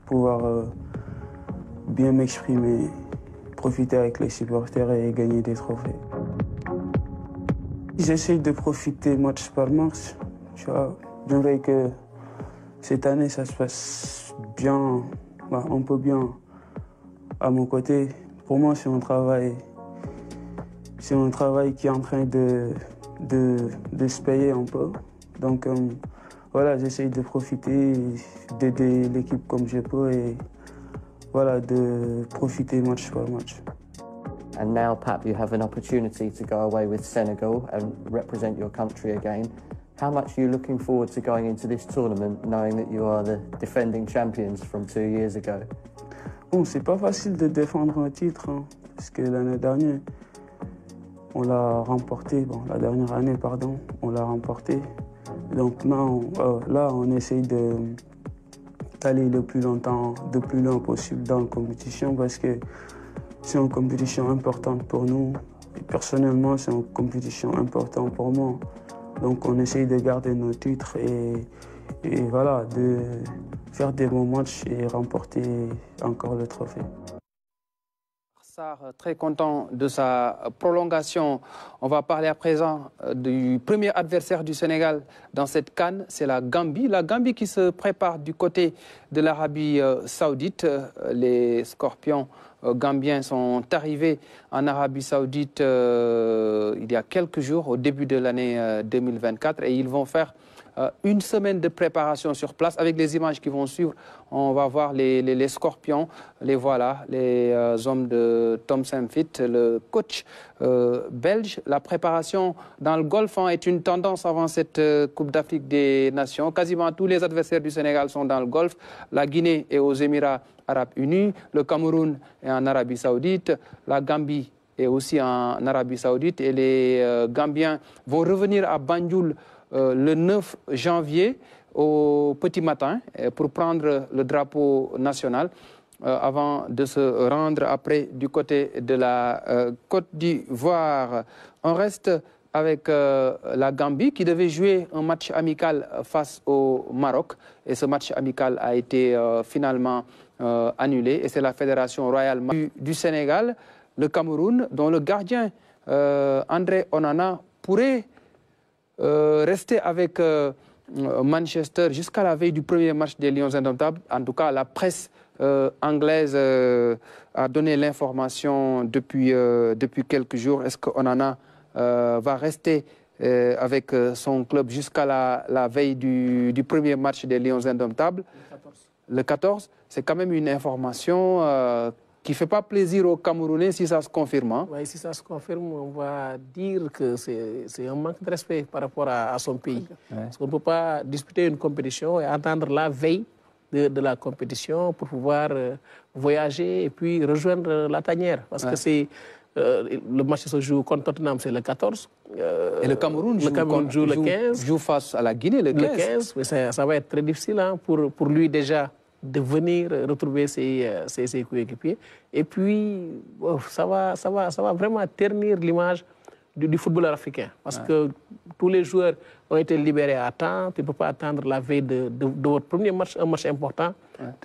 pouvoir bien m'exprimer, profiter avec les supporters et gagner des trophées. J'essaie de profiter match par match. J'aimerais que cette année ça se passe bien, un peu bien à mon côté. Pour moi, c'est mon travail. C'est mon travail qui est en train de se payer un peu. Donc voilà, j'essaie de profiter, d'aider l'équipe comme je peux et voilà, de profiter match par match. And now, Pap, you have an opportunity to go away with Senegal and represent your country again. How much are you looking forward to going into this tournament, knowing that you are the defending champions from 2 years ago? Bon, c'est pas facile de défendre un titre, hein, parce que l'année dernière, on l'a remporté. Bon, la dernière année, pardon, on l'a remporté. Donc là, on essaye d'aller le plus loin possible dans la compétition parce que c'est une compétition importante pour nous. Et personnellement, c'est une compétition importante pour moi. Donc on essaye de garder nos titres et voilà, de faire des bons matchs et remporter encore le trophée. Sarr, très content de sa prolongation. On va parler à présent du premier adversaire du Sénégal dans cette CAN, c'est la Gambie. La Gambie qui se prépare du côté de l'Arabie Saoudite. Les Scorpions gambiens sont arrivés en Arabie Saoudite il y a quelques jours, au début de l'année 2024, et ils vont faire une semaine de préparation sur place. Avec les images qui vont suivre, on va voir les Scorpions, les voilà, les hommes de Tom Saintfiet, le coach belge. La préparation dans le golfe est une tendance avant cette Coupe d'Afrique des Nations. Quasiment tous les adversaires du Sénégal sont dans le golfe. La Guinée est aux Émirats Arabes Unis, le Cameroun est en Arabie Saoudite, la Gambie est aussi en Arabie Saoudite et les Gambiens vont revenir à Banjul le 9 janvier au petit matin pour prendre le drapeau national avant de se rendre après du côté de la Côte d'Ivoire. On reste avec la Gambie qui devait jouer un match amical face au Maroc et ce match amical a été finalement annulé et c'est la Fédération royale du Sénégal, le Cameroun, dont le gardien André Onana pourrait rester avec Manchester jusqu'à la veille du premier match des Lions indomptables. En tout cas, la presse anglaise a donné l'information depuis quelques jours. Est-ce que Onana va rester avec son club jusqu'à la veille du premier match des Lions indomptables? Le 14, c'est quand même une information qui ne fait pas plaisir aux Camerounais si ça se confirme. Hein? Oui, si ça se confirme, on va dire que c'est un manque de respect par rapport à son pays. Ouais. Parce qu'on ne peut pas disputer une compétition et attendre la veille de la compétition pour pouvoir voyager et puis rejoindre la tanière. Parce que c'est le match se joue contre Tottenham, c'est le 14. Et le Cameroun joue le 15. Joue face à la Guinée le 15. Le 15, mais ça va être très difficile hein, pour lui déjà de venir retrouver ses coéquipiers. Et puis, ça va vraiment ternir l'image du footballeur africain. Parce que tous les joueurs ont été libérés à temps. Tu ne peux pas attendre la veille de votre premier match, un match important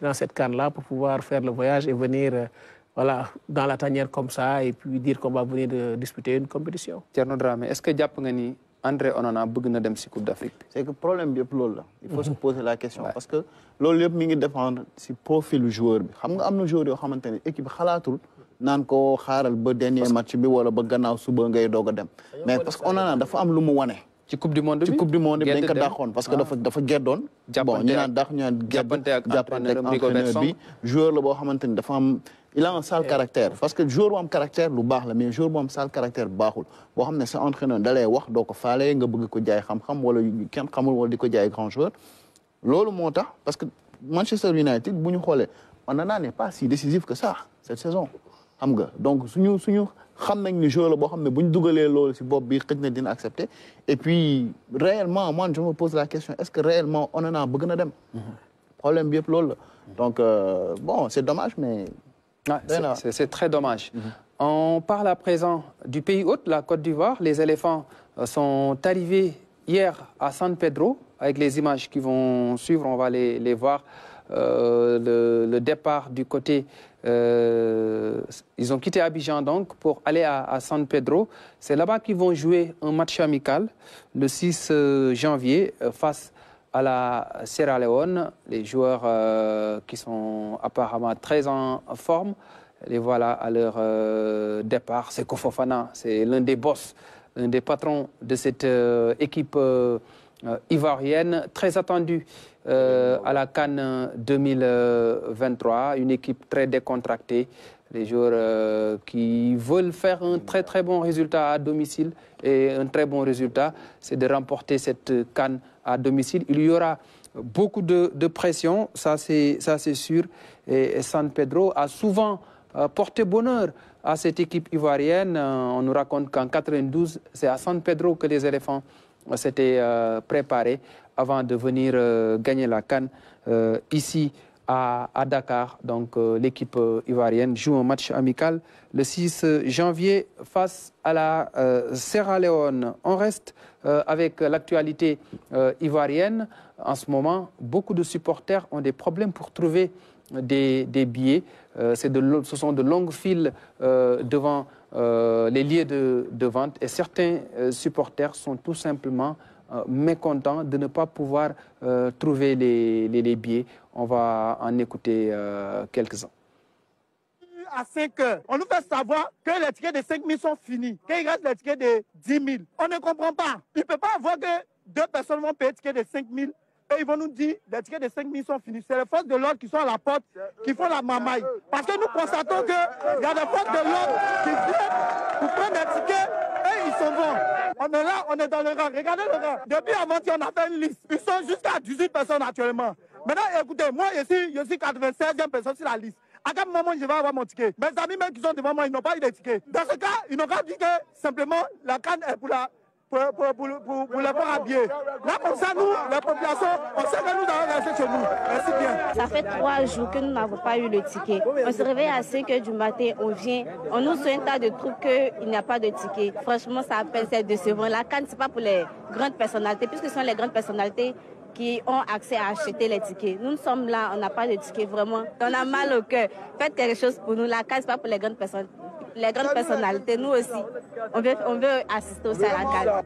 dans cette CAN-là pour pouvoir faire le voyage et venir voilà, dans la tanière comme ça et puis dire qu'on va venir disputer une compétition. Thierno Dramé, est-ce que Diap Ngani André Onana bëgg na dem ci Coupe d'Afrique. C'est que le problème est là. Il faut se poser la question. Parce que loolu yëpp mi ngi dépendre ci profil joueur bi. Xam nga am na joueur yoo xamante ne équipe xalaatul naan ko xaaral ba dernier match bi wala ba gannaaw suba ngay doog a dem. Mais parce que Onana dafa am lu mu wane. ci coupe du monde bi ci coupe du monde bi dañ ko dàqoon parce que dafa geddoon. bon ñu naan dàq ñu naan jàppante ak entraîneur bi joueur la boo xamante ni dafa am il a un sale caractère parce que joueur bu am caractère lu baax la mais joueur bu am sale caractère baaxul boo xam ne sa entraîneur da lay wax doo ko faale nga bëgg ko jaay xam-xam wala kenn xamul wala di ko jaay grand joueur loolu moo tax parce que Manchester United bu ñu xoolee Onana n'est pas si décisif que ça cette saison xam nga donc suñu xam nañ ni joueur la boo xam ne bu ñu dugalee loolu si bopp bi xëj na dina accepter et puis réellement moi je me pose la question est-ce que réellement Onana bëgg na dem problème bi yëpp loolu la donc bon c'est dommage mais c'est très dommage. On parle à présent du pays hôte, la Côte d'Ivoire. Les éléphants sont arrivés hier à San Pedro avec les images qui vont suivre. On va les voir. Le départ du côté... ils ont quitté Abidjan donc pour aller à San Pedro. C'est là-bas qu'ils vont jouer un match amical le 6 janvier face à la Sierra Leone. Les joueurs qui sont apparemment très en forme, les voilà à leur départ. C'est Fofana, c'est l'un des boss, l'un des patrons de cette équipe ivoirienne, très attendue à la CAN 2023. Une équipe très décontractée. Les joueurs qui veulent faire un très très bon résultat à domicile. Et un très bon résultat, c'est de remporter cette CAN à domicile. Il y aura beaucoup de pression, ça c'est sûr. Et San Pedro a souvent porté bonheur à cette équipe ivoirienne. On nous raconte qu'en 92, c'est à San Pedro que les éléphants s'étaient préparés avant de venir gagner la CAN ici à Dakar. Donc l'équipe ivoirienne joue un match amical le 6 janvier face à la Sierra Leone. On reste avec l'actualité ivoirienne. En ce moment, beaucoup de supporters ont des problèmes pour trouver des billets. Ce sont de longues files devant les lieux de vente et certains supporters sont tout simplement mécontents de ne pas pouvoir trouver les billets. On va en écouter quelques-uns. À 5 heures, on nous fait savoir que les tickets de 5 000 sont finis, qu'il reste les tickets de 10 000. On ne comprend pas. Il ne peut pas avoir que 2 personnes vont payer les tickets de 5 000 et ils vont nous dire que les tickets de 5 000 sont finis. C'est les forces de l'ordre qui sont à la porte, qui font la mamaille. Parce que nous constatons qu'il y a des forces de l'ordre qui viennent pour prendre des tickets et ils s'en vont. On est là, on est dans le rang. Regardez le rang. Depuis avant-hier, on a fait une liste. Ils sont jusqu'à 18 personnes actuellement. Maintenant, écoutez, moi, je suis 96e personne sur la liste. À quel moment je vais avoir mon ticket? Mes amis même qui sont devant moi, ils n'ont pas eu de ticket. Dans ce cas, ils n'ont pas dit que simplement la CAN est pour les faire habiller. Là, comme ça, nous, les populations, on sait que nous allons rester chez nous. Merci bien. Ça fait 3 jours que nous n'avons pas eu le ticket. On se réveille à 5 heures du matin, on vient, on nous fait un tas de trucs qu'il n'y a pas de ticket. Franchement, ça appelle, c'est décevant. La CAN, ce n'est pas pour les grandes personnalités, puisque ce sont les grandes personnalités qui ont accès à acheter les tickets. Nous sommes là, on n'a pas de tickets, vraiment. On a mal au cœur. Faites quelque chose pour nous. La CAN, ce n'est pas pour les grandes personnes. Les grandes personnalités, nous aussi, on veut assister aussi à la CAN.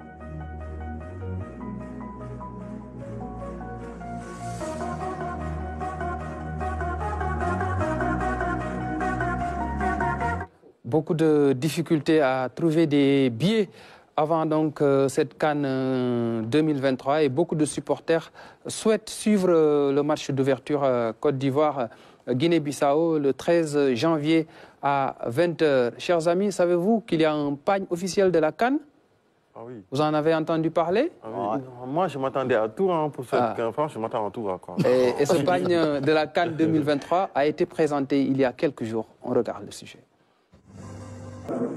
Beaucoup de difficultés à trouver des billets avant donc cette CAN 2023 et beaucoup de supporters souhaitent suivre le match d'ouverture Côte d'Ivoire Guinée-Bissau le 13 janvier à 20h. Chers amis, savez-vous qu'il y a un pagne officiel de la CAN? Ah oui. Vous en avez entendu parler? Ah oui. Moi, je m'attendais à tout pour cette CAN. Je m'attends à tout. Quoi. Et ce pagne de la CAN 2023 a été présenté il y a quelques jours. On regarde le sujet.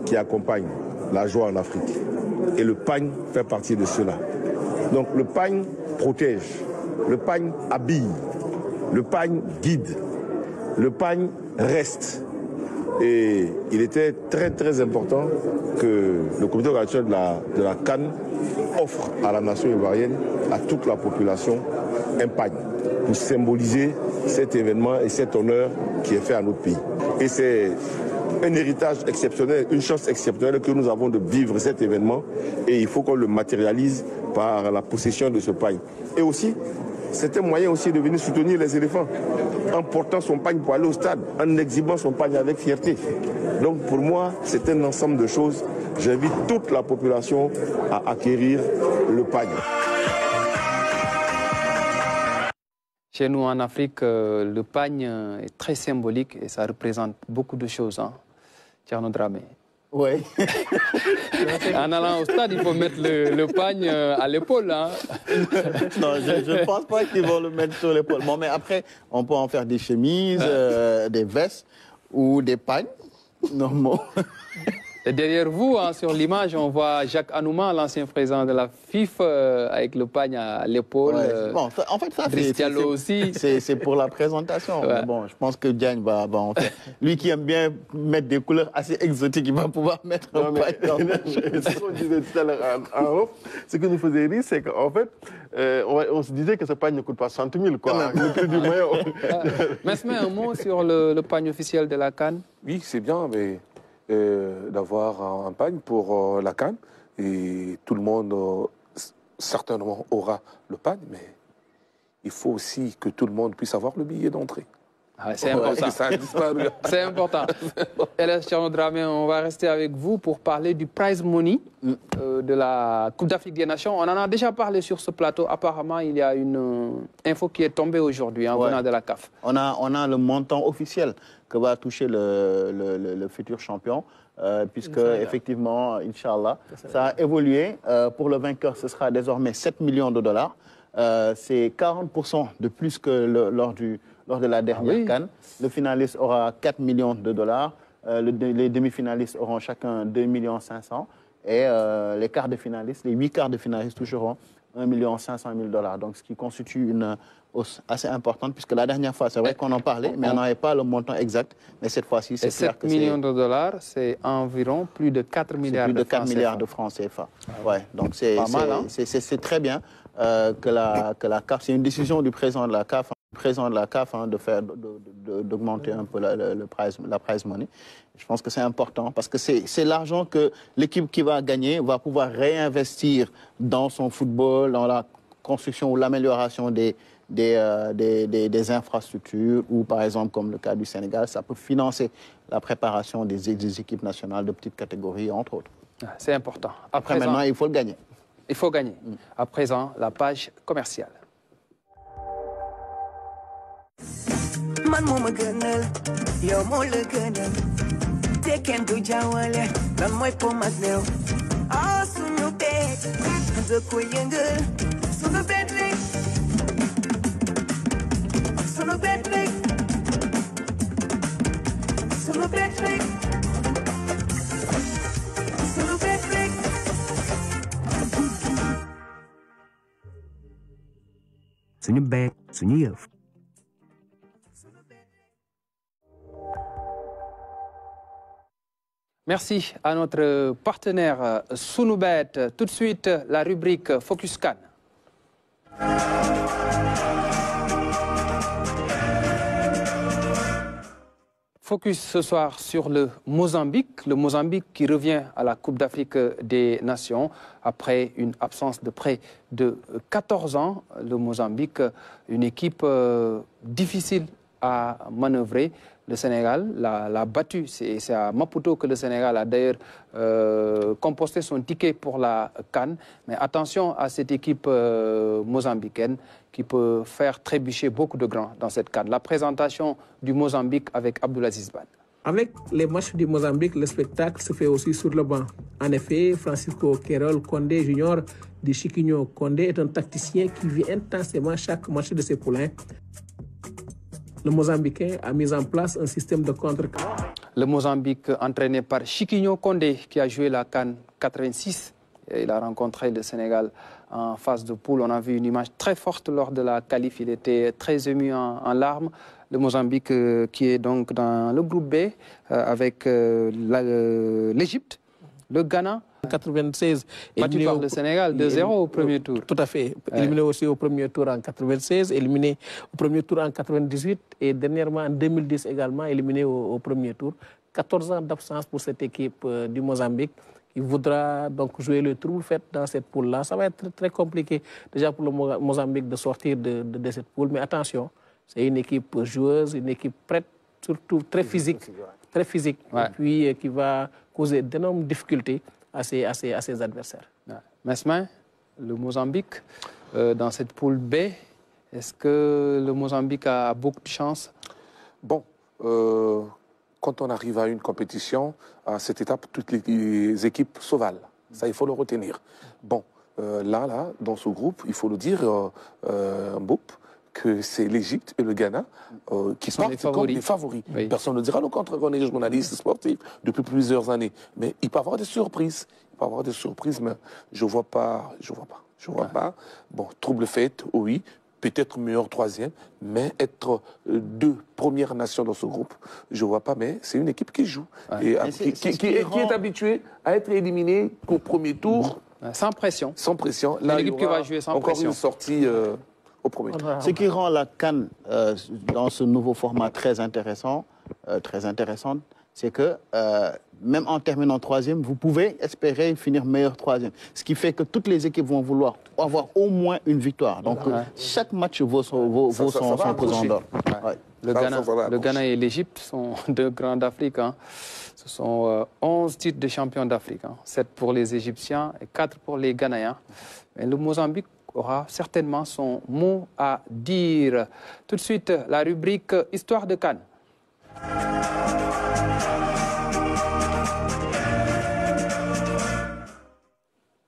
Qui accompagne la joie en Afrique. Et le pagne fait partie de cela. Donc le pagne protège, le pagne habille, le pagne guide, le pagne reste. Et il était très très important que le comité organisateur de la CAN offre à la nation ivoirienne, à toute la population, un pagne pour symboliser cet événement et cet honneur qui est fait à notre pays. Et c'est un héritage exceptionnel, une chance exceptionnelle que nous avons de vivre cet événement et il faut qu'on le matérialise par la possession de ce pagne. Et aussi, c'est un moyen aussi de venir soutenir les éléphants en portant son pagne pour aller au stade, en exhibant son pagne avec fierté. Donc pour moi, c'est un ensemble de choses. J'invite toute la population à acquérir le pagne. Chez nous en Afrique, le pagne est très symbolique et ça représente beaucoup de choses. Hein. Thierno Dramé. Oui. En allant au stade, il faut mettre le pagne à l'épaule. Hein. Non, je ne pense pas qu'ils vont le mettre sur l'épaule. Bon, mais après, on peut en faire des chemises, des vestes ou des pagnes normaux. Et derrière vous, hein, sur l'image, on voit Jacques Anouma, l'ancien président de la FIF, avec le pagne à l'épaule. Ouais, bon, en fait, ça, c'est pour la présentation. Ouais. Mais bon, je pense que Diagne va en faire. Lui qui aime bien mettre des couleurs assez exotiques, il va pouvoir mettre un pagne. Ce qu'on disait tout à l'heure en off, ce qui nous faisait rire, c'est qu'en fait, on se disait que ce pagne ne coûte pas 60 000, quoi. Le prix du maillot. Mais un mot sur le pagne officiel de la CAN. Oui, c'est bien, mais d'avoir un pagne pour la CAN. Et tout le monde, certainement, aura le pagne, mais il faut aussi que tout le monde puisse avoir le billet d'entrée. Ah, c'est important. Ça a disparu. C'est important. Eles Thierno Dramé, on va rester avec vous pour parler du prize money de la Coupe d'Afrique des Nations. On en a déjà parlé sur ce plateau. Apparemment, il y a une info qui est tombée aujourd'hui en venant de la CAF. On a le montant officiel que va toucher le futur champion, puisque effectivement, Inch'Allah, ça a évolué. Pour le vainqueur, ce sera désormais 7 millions de dollars. C'est 40% de plus que lors de la dernière CAN. Le finaliste aura 4 millions de dollars. Les demi-finalistes auront chacun 2,5 millions. Et les quarts de finalistes, les 8 quarts de finalistes toucheront 1,5 million de dollars. Donc, ce qui constitue une hausse assez importante, puisque la dernière fois, c'est vrai qu'on en parlait, mais on n'avait pas le montant exact. Mais cette fois-ci, c'est clair que 7 millions de dollars, c'est environ plus de 4 milliards de francs CFA. Plus de 4 milliards de francs CFA. Ouais, donc c'est très bien que la CAF, c'est une décision du président de la CAF, d'augmenter un peu la prize money. Je pense que c'est important parce que c'est l'argent que l'équipe qui va gagner va pouvoir réinvestir dans son football, dans la construction ou l'amélioration des infrastructures ou, par exemple, comme le cas du Sénégal, ça peut financer la préparation des équipes nationales de petites catégories, entre autres. C'est important. Après, maintenant, il faut le gagner. Il faut gagner. À présent, la page commerciale. Man moma gënal yow moo la gënal te kenn du jaawale lan mooy po mag néew ah suñu beet da ko yëngal suñu beet rek suñu beet rek suñu beet rek suñu beet rek suñu beet suñu yëf. Merci à notre partenaire Sunubet. Tout de suite, la rubrique Focus CAN. Focus ce soir sur le Mozambique qui revient à la Coupe d'Afrique des Nations après une absence de près de 14 ans. Le Mozambique, une équipe difficile à manœuvrer. Le Sénégal l'a battu. C'est à Maputo que le Sénégal a d'ailleurs composté son ticket pour la CAN. Mais attention à cette équipe mozambicaine qui peut faire trébucher beaucoup de grands dans cette CAN. La présentation du Mozambique avec Abdoulaziz Ban. Avec les matchs du Mozambique, le spectacle se fait aussi sur le banc. En effet, Francisco Queiroz Condé Junior de Chiquinho Condé est un tacticien qui vit intensément chaque match de ses poulains. Le Mozambicain a mis en place un système de contre-CAN. Le Mozambique entraîné par Chiquinho Condé qui a joué la CAN 86. Et il a rencontré le Sénégal en phase de poule. On a vu une image très forte lors de la qualif. Il était très ému en larmes. Le Mozambique qui est donc dans le groupe B avec l'Égypte, le Ghana. En 96, battu par le Sénégal 2-0 au premier tour. Tout à fait. Éliminé aussi au premier tour en 96, éliminé au premier tour en 98 et dernièrement en 2010 également éliminé au premier tour. 14 ans d'absence pour cette équipe du Mozambique qui voudra donc jouer le trouble fait dans cette poule-là. Ça va être très compliqué déjà pour le Mozambique de sortir de cette poule. Mais attention, c'est une équipe joueuse, une équipe prête, surtout très physique, et puis qui va causer d'énormes difficultés à ses adversaires. Ouais. Mesmin, le Mozambique, dans cette poule B, est-ce que le Mozambique a beaucoup de chance? Bon, quand on arrive à une compétition, à cette étape, toutes les équipes se valent. Ça, il faut le retenir. Bon, là, dans ce groupe, il faut le dire, Mboup, que c'est l'Égypte et le Ghana qui sont comme les favoris. Oui. Personne ne dira le contraire, on est journaliste sportif depuis plusieurs années. Mais il peut y avoir des surprises. Mais je ne vois pas. Bon, trouble fait, oui. Peut-être meilleur troisième, mais être deux premières nations dans ce groupe, je ne vois pas, mais c'est une équipe qui joue. Et qui est habituée à être éliminée au premier tour. Sans pression. Sans pression. Là, l'équipe qui va jouer sans encore pression. Une sortie au premier tour. Ce qui rend la CAN dans ce nouveau format très intéressante, c'est que même en terminant troisième, vous pouvez espérer finir meilleur troisième. Ce qui fait que toutes les équipes vont vouloir avoir au moins une victoire. Donc chaque match vaut son pesant d'or. Ouais. Le Ghana et l'Égypte sont deux grands d'Afrique. Hein. Ce sont 11 titres de champions d'Afrique. 7 pour les Égyptiens et 4 pour les Ghanéens. Mais le Mozambique aura certainement son mot à dire. Tout de suite, la rubrique Histoire de CAN.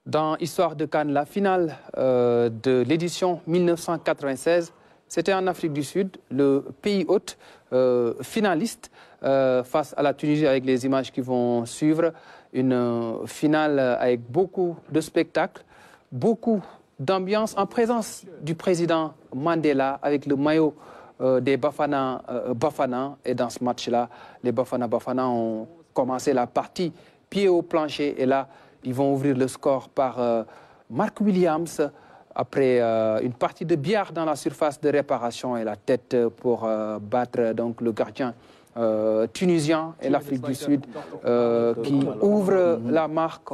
Dans Histoire de CAN, la finale de l'édition 1996, c'était en Afrique du Sud, le pays hôte finaliste face à la Tunisie avec les images qui vont suivre. Une finale avec beaucoup de spectacles, beaucoup d'ambiance en présence du président Mandela avec le maillot des Bafana. Et dans ce match-là, les Bafana ont commencé la partie pied au plancher. Et là, ils vont ouvrir le score par Mark Williams après une partie de billard dans la surface de réparation et la tête pour battre donc, le gardien tunisien et l'Afrique du Sud qui ouvre la marque.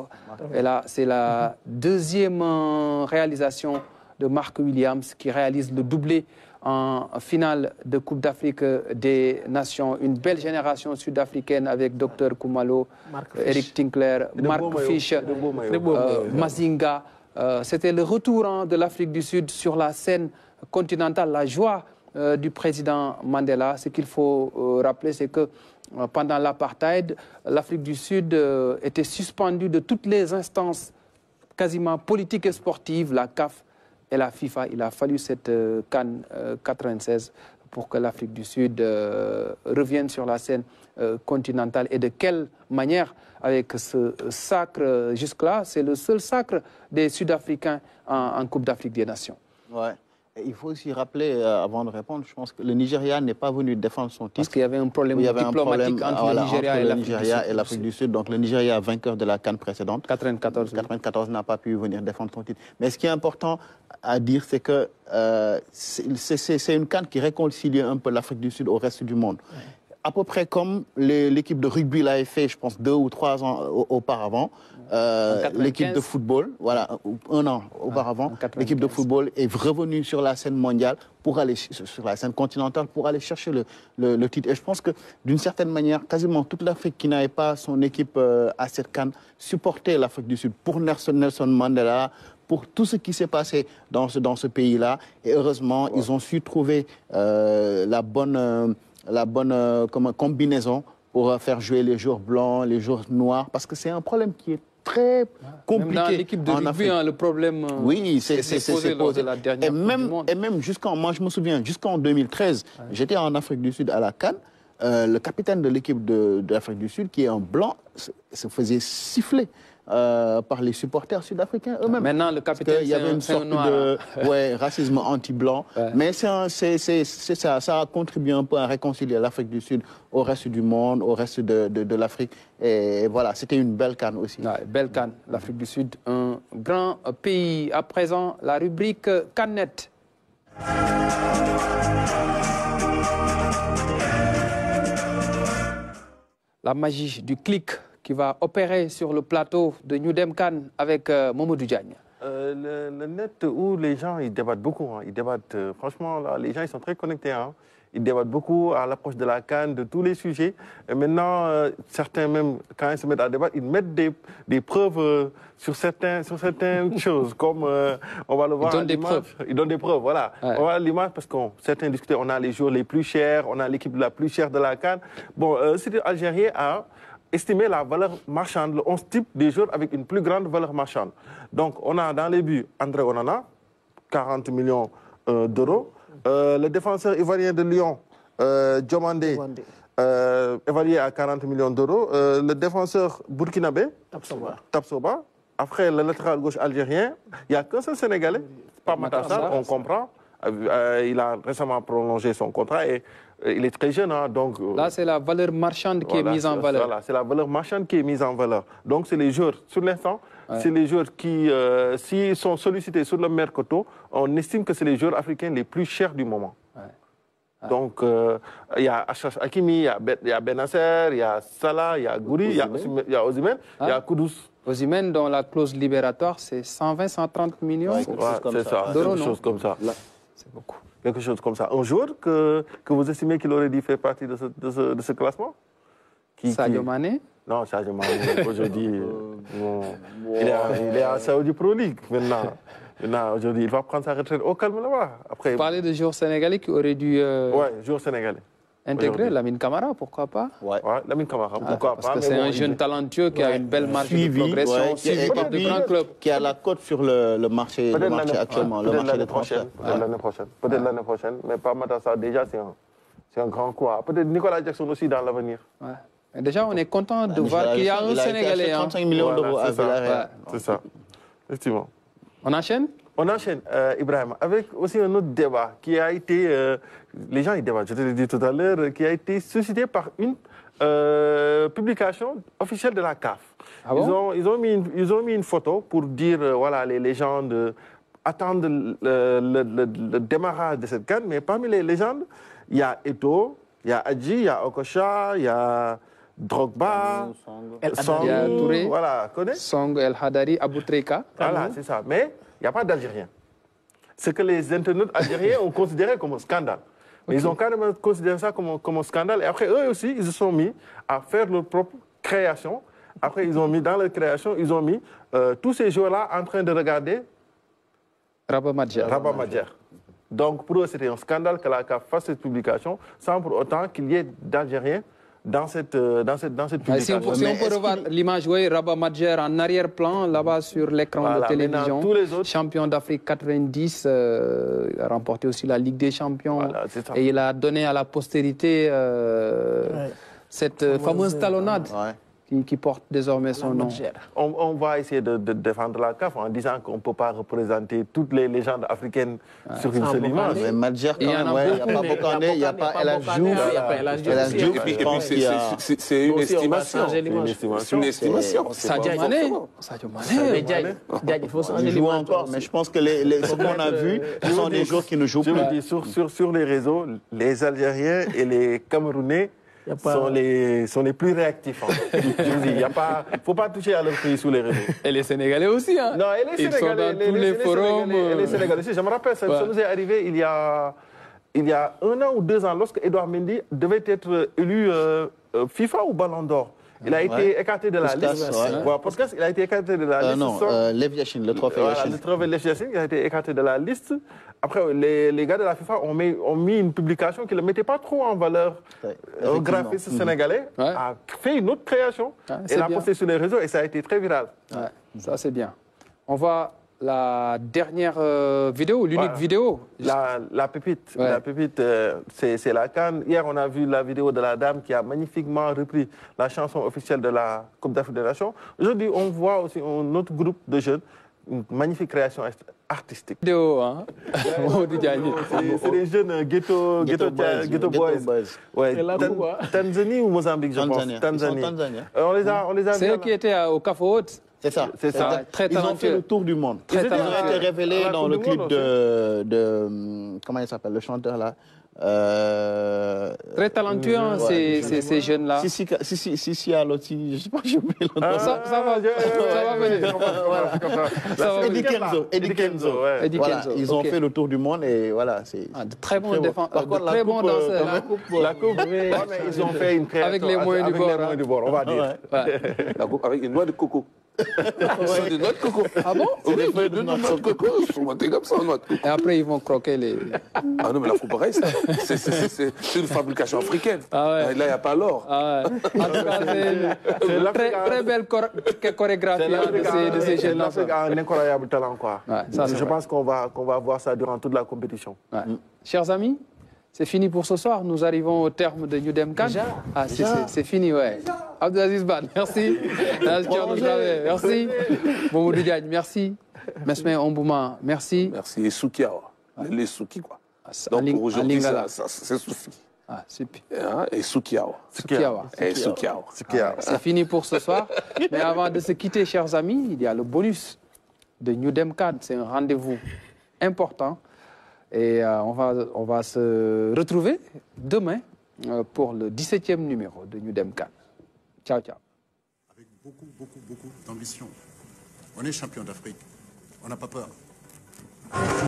Et là, c'est la deuxième réalisation de Mark Williams qui réalise le doublé en finale de Coupe d'Afrique des Nations. Une belle génération sud-africaine avec Dr Kumalo, Eric Tinkler, Mark Fish, Mazinga. C'était le retour de l'Afrique du Sud sur la scène continentale, la joie du président Mandela. Ce qu'il faut rappeler, c'est que pendant l'apartheid, l'Afrique du Sud était suspendue de toutes les instances quasiment politiques et sportives, la CAF et la FIFA. Il a fallu cette CAN 96 pour que l'Afrique du Sud revienne sur la scène continentale. Et de quelle manière, avec ce sacre jusque-là, c'est le seul sacre des Sud-Africains en Coupe d'Afrique des Nations. Ouais. Il faut aussi rappeler, avant de répondre, je pense que le Nigeria n'est pas venu défendre son titre. Parce qu'il y avait un problème diplomatique entre le Nigeria et l'Afrique du Sud. Donc le Nigeria, vainqueur de la CAN précédente, 94 n'a pas pu venir défendre son titre. Mais ce qui est important à dire, c'est que c'est une CAN qui réconcilie un peu l'Afrique du Sud au reste du monde. Ouais. À peu près comme l'équipe de rugby l'avait fait, je pense, 2 ou 3 ans auparavant. L'équipe de football, voilà, 1 an auparavant, l'équipe de football est revenue sur la scène mondiale pour aller sur la scène continentale pour aller chercher le titre. Et je pense que d'une certaine manière, quasiment toute l'Afrique qui n'avait pas son équipe à cette CAN supportait l'Afrique du Sud pour Nelson Mandela, pour tout ce qui s'est passé dans ce pays-là. Et heureusement, ils ont su trouver la bonne combinaison pour faire jouer les joueurs blancs, les joueurs noirs, parce que c'est un problème qui est très compliqué. Même dans l'équipe de rugby, le problème c'est posé lors de la dernière Coupe du Monde. Et même moi je me souviens, jusqu'en 2013, j'étais en Afrique du Sud à la CAN, le capitaine de l'équipe de l'Afrique du Sud, qui est un blanc, se faisait siffler par les supporters sud-africains eux-mêmes. Maintenant, le capitaine, il y avait une sorte de racisme anti-blanc. Ouais. Mais ça a contribué un peu à réconcilier l'Afrique du Sud au reste du monde, au reste de l'Afrique. Et voilà, c'était une belle CAN aussi. Ouais, belle CAN, l'Afrique du Sud, un grand pays. À présent, la rubrique CANnet. la magie du clic qui va opérer sur le plateau de New Dem Kan avec Mamadou Diagne. Le net où les gens ils débattent beaucoup. Hein. Ils débattent, franchement, là, les gens ils sont très connectés. Hein. Ils débattent beaucoup à l'approche de la CAN, de tous les sujets. Et maintenant, certains même, quand ils se mettent à débattre, ils mettent des preuves sur certaines choses, comme on va le voir. Ils donnent des preuves. Ils donnent des preuves, voilà. Ouais. On voit l'image parce que certains discutaient, on a les joueurs les plus chers, on a l'équipe la plus chère de la CAN. Bon, c'est Algérien a estimé la valeur marchande, le 11 type des joueurs avec une plus grande valeur marchande. Donc, on a dans les buts André Onana, 40 millions d'euros. Le défenseur ivoirien de Lyon, Diomandé, évalué à 40 millions d'euros. Le défenseur burkinabé, Tapsoba. Après, le latéral gauche algérien, il n'y a qu'un seul Sénégalais, pas Matassar, on comprend. Il a récemment prolongé son contrat et il est très jeune. Hein, donc, là, c'est la valeur marchande qui est mise en valeur. Voilà, c'est la valeur marchande qui est mise en valeur. Donc, c'est les joueurs, sur l'instant, c'est les joueurs qui, s'ils sont sollicités sur le mercato, on estime que c'est les joueurs africains les plus chers du moment. Donc, il y a Hakimi, il y a Benasser, il y a Salah, il y a Gouri, il y a Osimhen, il y a Kudus. Osimhen, dont la clause libératoire, c'est 120-130 millions. C'est ça, quelque chose comme ça. C'est beaucoup. Quelque chose comme ça. Un joueur que vous estimez qu'il aurait dû faire partie de ce classement? Sadio Mané? Non, Sadio Mané, aujourd'hui, il est à Saudi Pro League maintenant. Maintenant, aujourd'hui, il va prendre sa retraite au calme là-bas. Vous parlez de joueurs sénégalais qui auraient dû... Oui, joueurs sénégalais. Intégrer Lamine Camara, pourquoi pas? Ouais, Lamine Camara, pourquoi pas? Parce que c'est un jeune talentueux qui a une belle marge de progression, suivi par de grands clubs. Qui a la cote sur le marché actuellement, le marché des transferts. Peut-être l'année prochaine. Peut-être l'année prochaine, mais pas Matassa, déjà c'est un grand coup. Peut-être Nicolas Jackson aussi dans l'avenir. Ouais. Déjà, on est content de voir qu'il y a un Sénégalais. 35 millions d'euros à Villarreal. C'est ça, effectivement. On enchaîne? On enchaîne, Ibrahim, avec aussi un autre débat qui a été, les gens y débattent, je te l'ai dit tout à l'heure, qui a été suscité par une publication officielle de la CAF. Ah bon? Ils ont mis une photo pour dire, voilà, les légendes attendent le démarrage de cette CAN, mais parmi les légendes, il y a Eto'o, il y a Adji, il y a Okocha, il y a Drogba, Song, Touré, voilà, connais? Song, El Hadari, Aboutreka. Voilà, c'est ça. Mais il n'y a pas d'Algériens. Ce que les internautes algériens ont considéré comme un scandale. Mais ils ont carrément considéré ça comme un scandale. Et après, eux aussi, ils se sont mis à faire leur propre création. Après, ils ont mis dans leur création, ils ont mis tous ces joueurs-là en train de regarder Rabat Madjer. Donc, pour eux, c'était un scandale que la CAF fasse cette publication sans pour autant qu'il y ait d'Algériens dans cette publication. Si on peut revoir l'image, oui, Rabat Madjer en arrière-plan, là-bas sur l'écran de télévision. Tous les autres... Champion d'Afrique 90, il a remporté aussi la Ligue des Champions. Voilà, et il a donné à la postérité cette fameuse talonnade. Qui porte désormais son nom. On va essayer de défendre la CAF en disant qu'on ne peut pas représenter toutes les légendes africaines sur une seule image. Mais Madjer, il n'y a pas Bokandé, il n'y a pas El Hadji Diouf. C'est une estimation. C'est une estimation. Sadio Mané. Il joue encore, mais je pense que ce qu'on a vu, ce sont des joueurs qui ne jouent plus. Je vous dis, sur les réseaux, les Algériens et les Camerounais sont les plus réactifs. Je vous dis, il ne faut pas toucher à leur pays sous les réseaux. Et les Sénégalais aussi. Hein. Non, et les Sénégalais, ils sont dans tous les forums. Les Sénégalais aussi. Je me rappelle, ça nous est arrivé il y a 1 an ou 2 ans, lorsque Edouard Mendy devait être élu FIFA ou Ballon d'Or. Il a été écarté de la liste. Podcast, il a été écarté de la liste. Non, Lev Yachine, le trophée Yachine. Le trophée Lev Yachine, il a été écarté de la liste. Après, les gars de la FIFA ont mis une publication qui ne le mettait pas trop en valeur. Un graphiste sénégalais a fait une autre création et l'a postée sur les réseaux et ça a été très viral. Ça, c'est bien. On va la dernière vidéo, l'unique vidéo. La pépite, c'est la CAN. Hier, on a vu la vidéo de la dame qui a magnifiquement repris la chanson officielle de la Coupe d'Afrique des Nations. Aujourd'hui, on voit aussi un autre groupe de jeunes, une magnifique création artistique. Vidéo, hein? C'est des jeunes ghetto boys. Ouais, Tanzanie ou Mozambique, je pense. Tanzanie. On les a. C'est eux qui étaient au Café Haute. C'est ça. C'est ça. Très ils ont fait le tour du monde. Ils ont été révélés dans le clip de comment il s'appelle, le chanteur là. Très talentueux, ces jeunes-là. Si, Aloti, je ne sais pas, j'ai oublié le nom. Ça va venir. Eddie Kenzo. Voilà, ils ont fait le tour du monde et voilà. De très bons défenseurs, de très bons danseurs. La coupe, ils ont fait une création avec les moyens du bord. On va dire. La coupe avec une noix de coco. C'est des noix de coco. Ah bon? Oui, des noix de coco. Ils comme ça, noix de coco. Et après, ils vont croquer les... Ah non, mais la coupe reste. C'est une fabrication africaine. Ah ouais. Là, il n'y a pas l'or. Ah ouais. En tout cas, c'est une très belle chorégraphie de ces jeunes-là. L'Afrique a un incroyable talent, quoi. Ouais, je pense qu'on va voir ça durant toute la compétition. Ouais. Chers amis, c'est fini pour ce soir. Nous arrivons au terme de New Dem Can. C'est fini, ouais. Abdelaziz Ban, merci. Merci. Mamadou Diagne, merci. Mesme Ombouma, merci. Merci. Et Soukia, les Souki, quoi. Donc aujourd'hui, c'est Souki. Ah, super. Et Soukiawa. C'est fini pour ce soir. Mais avant de se quitter, chers amis, il y a le bonus de New Dem Can. C'est un rendez-vous important. Et on va se retrouver demain pour le 17e numéro de New Dem Can. Ciao, ciao. Avec beaucoup d'ambition. On est champion d'Afrique. On n'a pas peur.